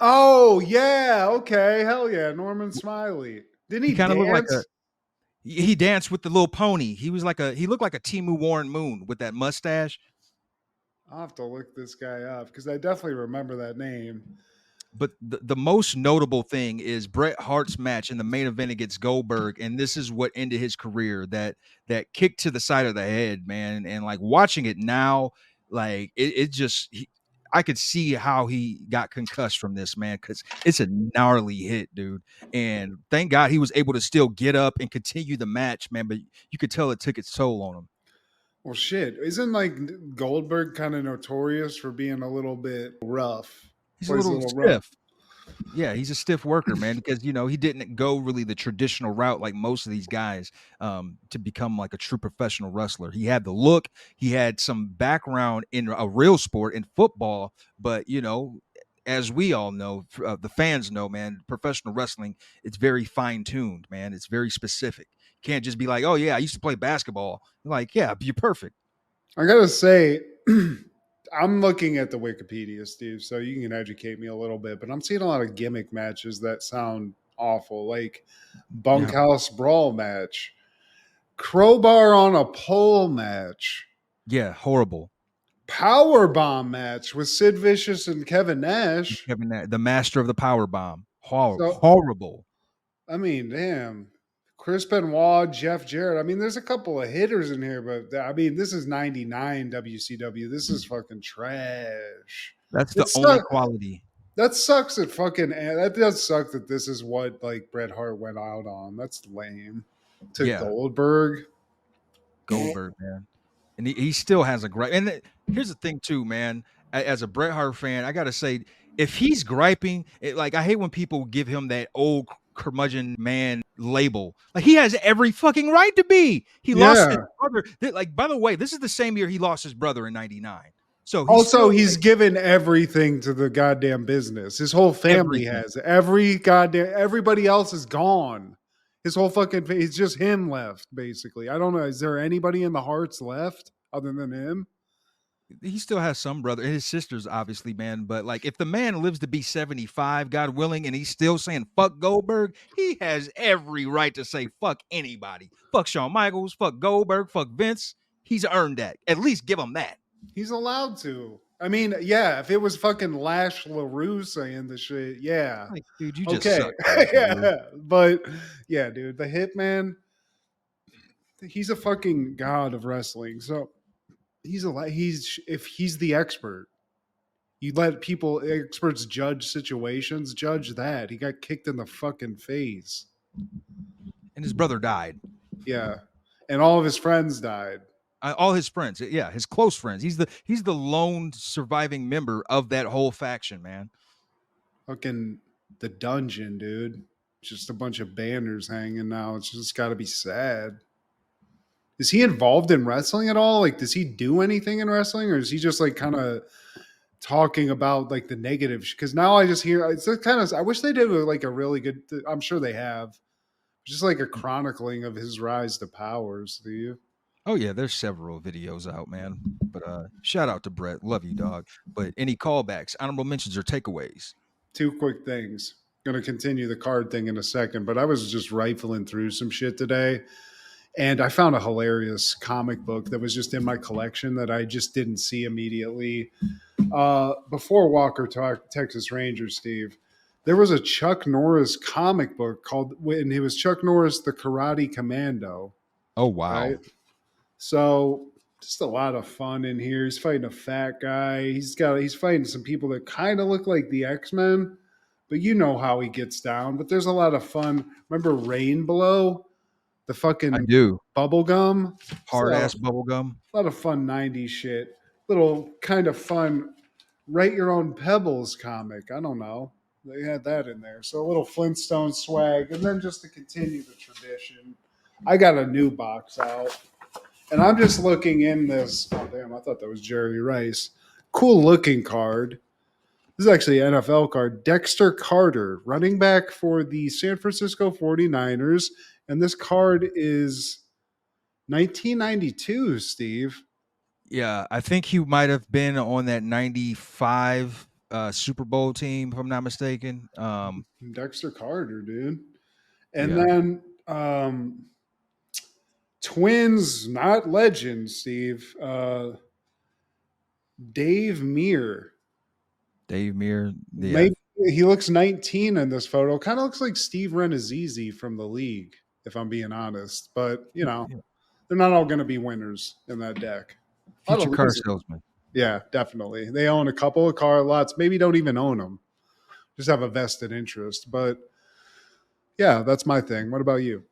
Oh yeah, okay, hell yeah, Norman Smiley. Didn't He he kind of looked like a. dance? He danced with the little pony. He was like a. He looked like a Timu Warren Moon with that mustache. I'll have to look this guy up because I definitely remember that name. But the most notable thing is Bret Hart's match in the main event against Goldberg, and this is what ended his career. That kick to the side of the head, man, and like watching it now, like it just I could see how he got concussed from this, man, because it's a gnarly hit, dude. And thank God he was able to still get up and continue the match, man. But you could tell it took its toll on him. Well, shit, isn't like Goldberg kind of notorious for being a little bit rough? He's a Plays a little little rough. stiff. Yeah, he's a stiff worker, man, because he didn't go really the traditional route like most of these guys to become like a true professional wrestler. He had the look, he had some background in a real sport in football, but as we all know, the fans know, man, professional wrestling, it's very fine tuned, man. It's very specific. You can't just be like, oh yeah, I used to play basketball. Like, yeah, you're perfect. I gotta say, I'm looking at the Wikipedia, Steve, so you can educate me a little bit, but I'm seeing a lot of gimmick matches that sound awful, like Yeah, bunkhouse brawl match, crowbar on a pole match, yeah, horrible. power bomb match with Sid Vicious and Kevin Nash. Kevin, the master of the power bomb, So, horrible. I mean, damn. Chris Benoit, Jeff Jarrett. I mean, there's a couple of hitters in here, but I mean, this is 99 WCW. This is fucking trash. That's the It's only not, quality. that sucks that fucking, that does suck that this is what like Bret Hart went out on. That's lame. To Yeah, Goldberg. Goldberg, man. And he still has a gripe. And here's the thing, too, man. As a Bret Hart fan, I gotta say, if he's griping, like I hate when people give him that old curmudgeon man label. Like he has every fucking right to be. He lost his Yeah. brother. Like, by the way, this is the same year he lost his brother in '99. So he's Also, still he's like given everything to the goddamn business. His whole family everything. has every goddamn. Everybody else is gone. His whole fucking. It's just him left, basically. I don't know. Is there anybody in the Hearts left other than him? He still has some brother, his sisters, obviously, man. But like, if the man lives to be 75, God willing, and he's still saying fuck Goldberg, he has every right to say fuck anybody. Fuck Shawn Michaels, fuck Goldberg, fuck Vince. He's earned that. At least give him that. He's allowed to. I mean, yeah. If it was fucking Lash LaRue saying the shit, yeah, Like, dude, you just okay, suck, Lash LaRue. yeah. But yeah, dude, the Hitman. He's a fucking god of wrestling. So he's if he's the expert. You let people experts judge situations, judge that. He got kicked in the fucking face. And his brother died. Yeah. And all of his friends died. All his friends, yeah, his close friends. He's the lone surviving member of that whole faction, man. Fucking the dungeon, dude. Just a bunch of banners hanging now. It's just gotta be sad. Is he involved in wrestling at all? Like, does he do anything in wrestling, or is he just like kind of talking about like the negatives? Because now I just hear it's kind of. I wish they did like a really good. I'm sure they have just like a chronicling of his rise to power, Steve. Oh yeah, there's several videos out, man. But shout out to Brett. Love you, dog. But any callbacks, honorable mentions, or takeaways? Two quick things. Going to continue the card thing in a second, but I was just rifling through some shit today, and I found a hilarious comic book that was just in my collection that I just didn't see immediately. Before Walker talked Texas Rangers, Steve, there was a Chuck Norris comic book called, when he was Chuck Norris, the Karate Commando, Oh wow. right? So just a lot of fun in here. He's fighting a fat guy. He's fighting some people that kind of look like the X-Men, but you know how he gets down. But there's a lot of fun. Remember Rain Below? The I fucking do. bubble gum? Hard So ass bubblegum. a lot of fun 90s shit. Little kind of fun write your own pebbles comic. I don't know. They had that in there. So a little Flintstone swag. And then just to continue the tradition, I got a new box out. And I'm just looking in this. Oh, damn. I thought that was Jerry Rice. Cool looking card. This is actually an NFL card. Dexter Carter, running back for the San Francisco 49ers. And this card is 1992, Steve. Yeah, I think he might have been on that 95 Super Bowl team, if I'm not mistaken. Dexter Carter, dude. And Yeah, then Twins, not legend, Steve. Dave Meir. Dave Meir. Yeah, Maybe he looks 19 in this photo. Kind of looks like Steve Renazizi from the league, if I'm being honest. But, you know, yeah. they're not all going to be winners in that deck. A lot Future of car losers. salesman. Yeah, definitely. They own a couple of car lots. Maybe don't even own them. Just have a vested interest. But yeah, that's my thing. What about you?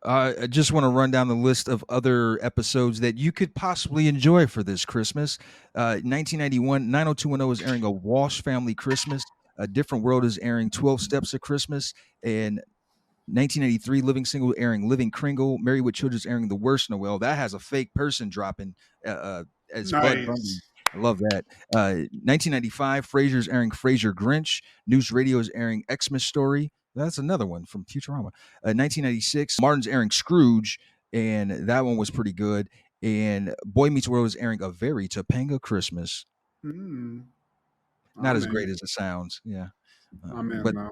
I just want to run down the list of other episodes that you could possibly enjoy for this Christmas. 1991, 90210 is airing A Walsh Family Christmas. A Different World is airing 12 Steps of Christmas. And 1983, Living Single airing Living Kringle. Married with Children is airing The Worst Noel. That has a fake person dropping as Bud Bundy. Nice. I love that. 1995, Frasier's airing Frasier Grinch. News Radio is airing Xmas Story. That's another one from Futurama. 1996, Martin's airing Scrooge, and that one was pretty good. And Boy Meets World is airing A Very Topanga Christmas. Mm, Not I'm as in. great as it sounds. Yeah. I'm in But now.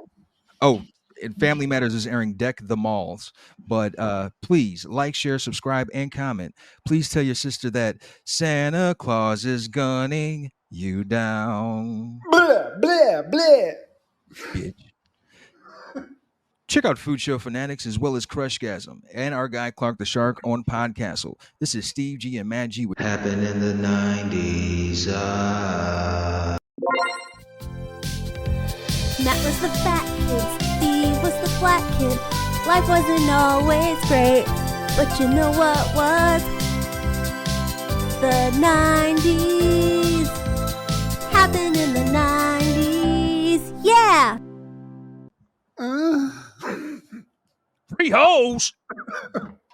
oh, and Family Matters is airing Deck the Malls. But please like, share, subscribe, and comment. Please tell your sister that Santa Claus is gunning you down, Blah, blah, blah. bitch. Check out Food Show Fanatics as well as Crushgasm and our guy Clark the Shark on Podcastle. This is Steve G and Mad G with Happened in the 90s. Matt was the fat kid, Steve was the flat kid. Life wasn't always great, but you know what was? The 90s. Happened in the 90s. Yeah! Free Hoes.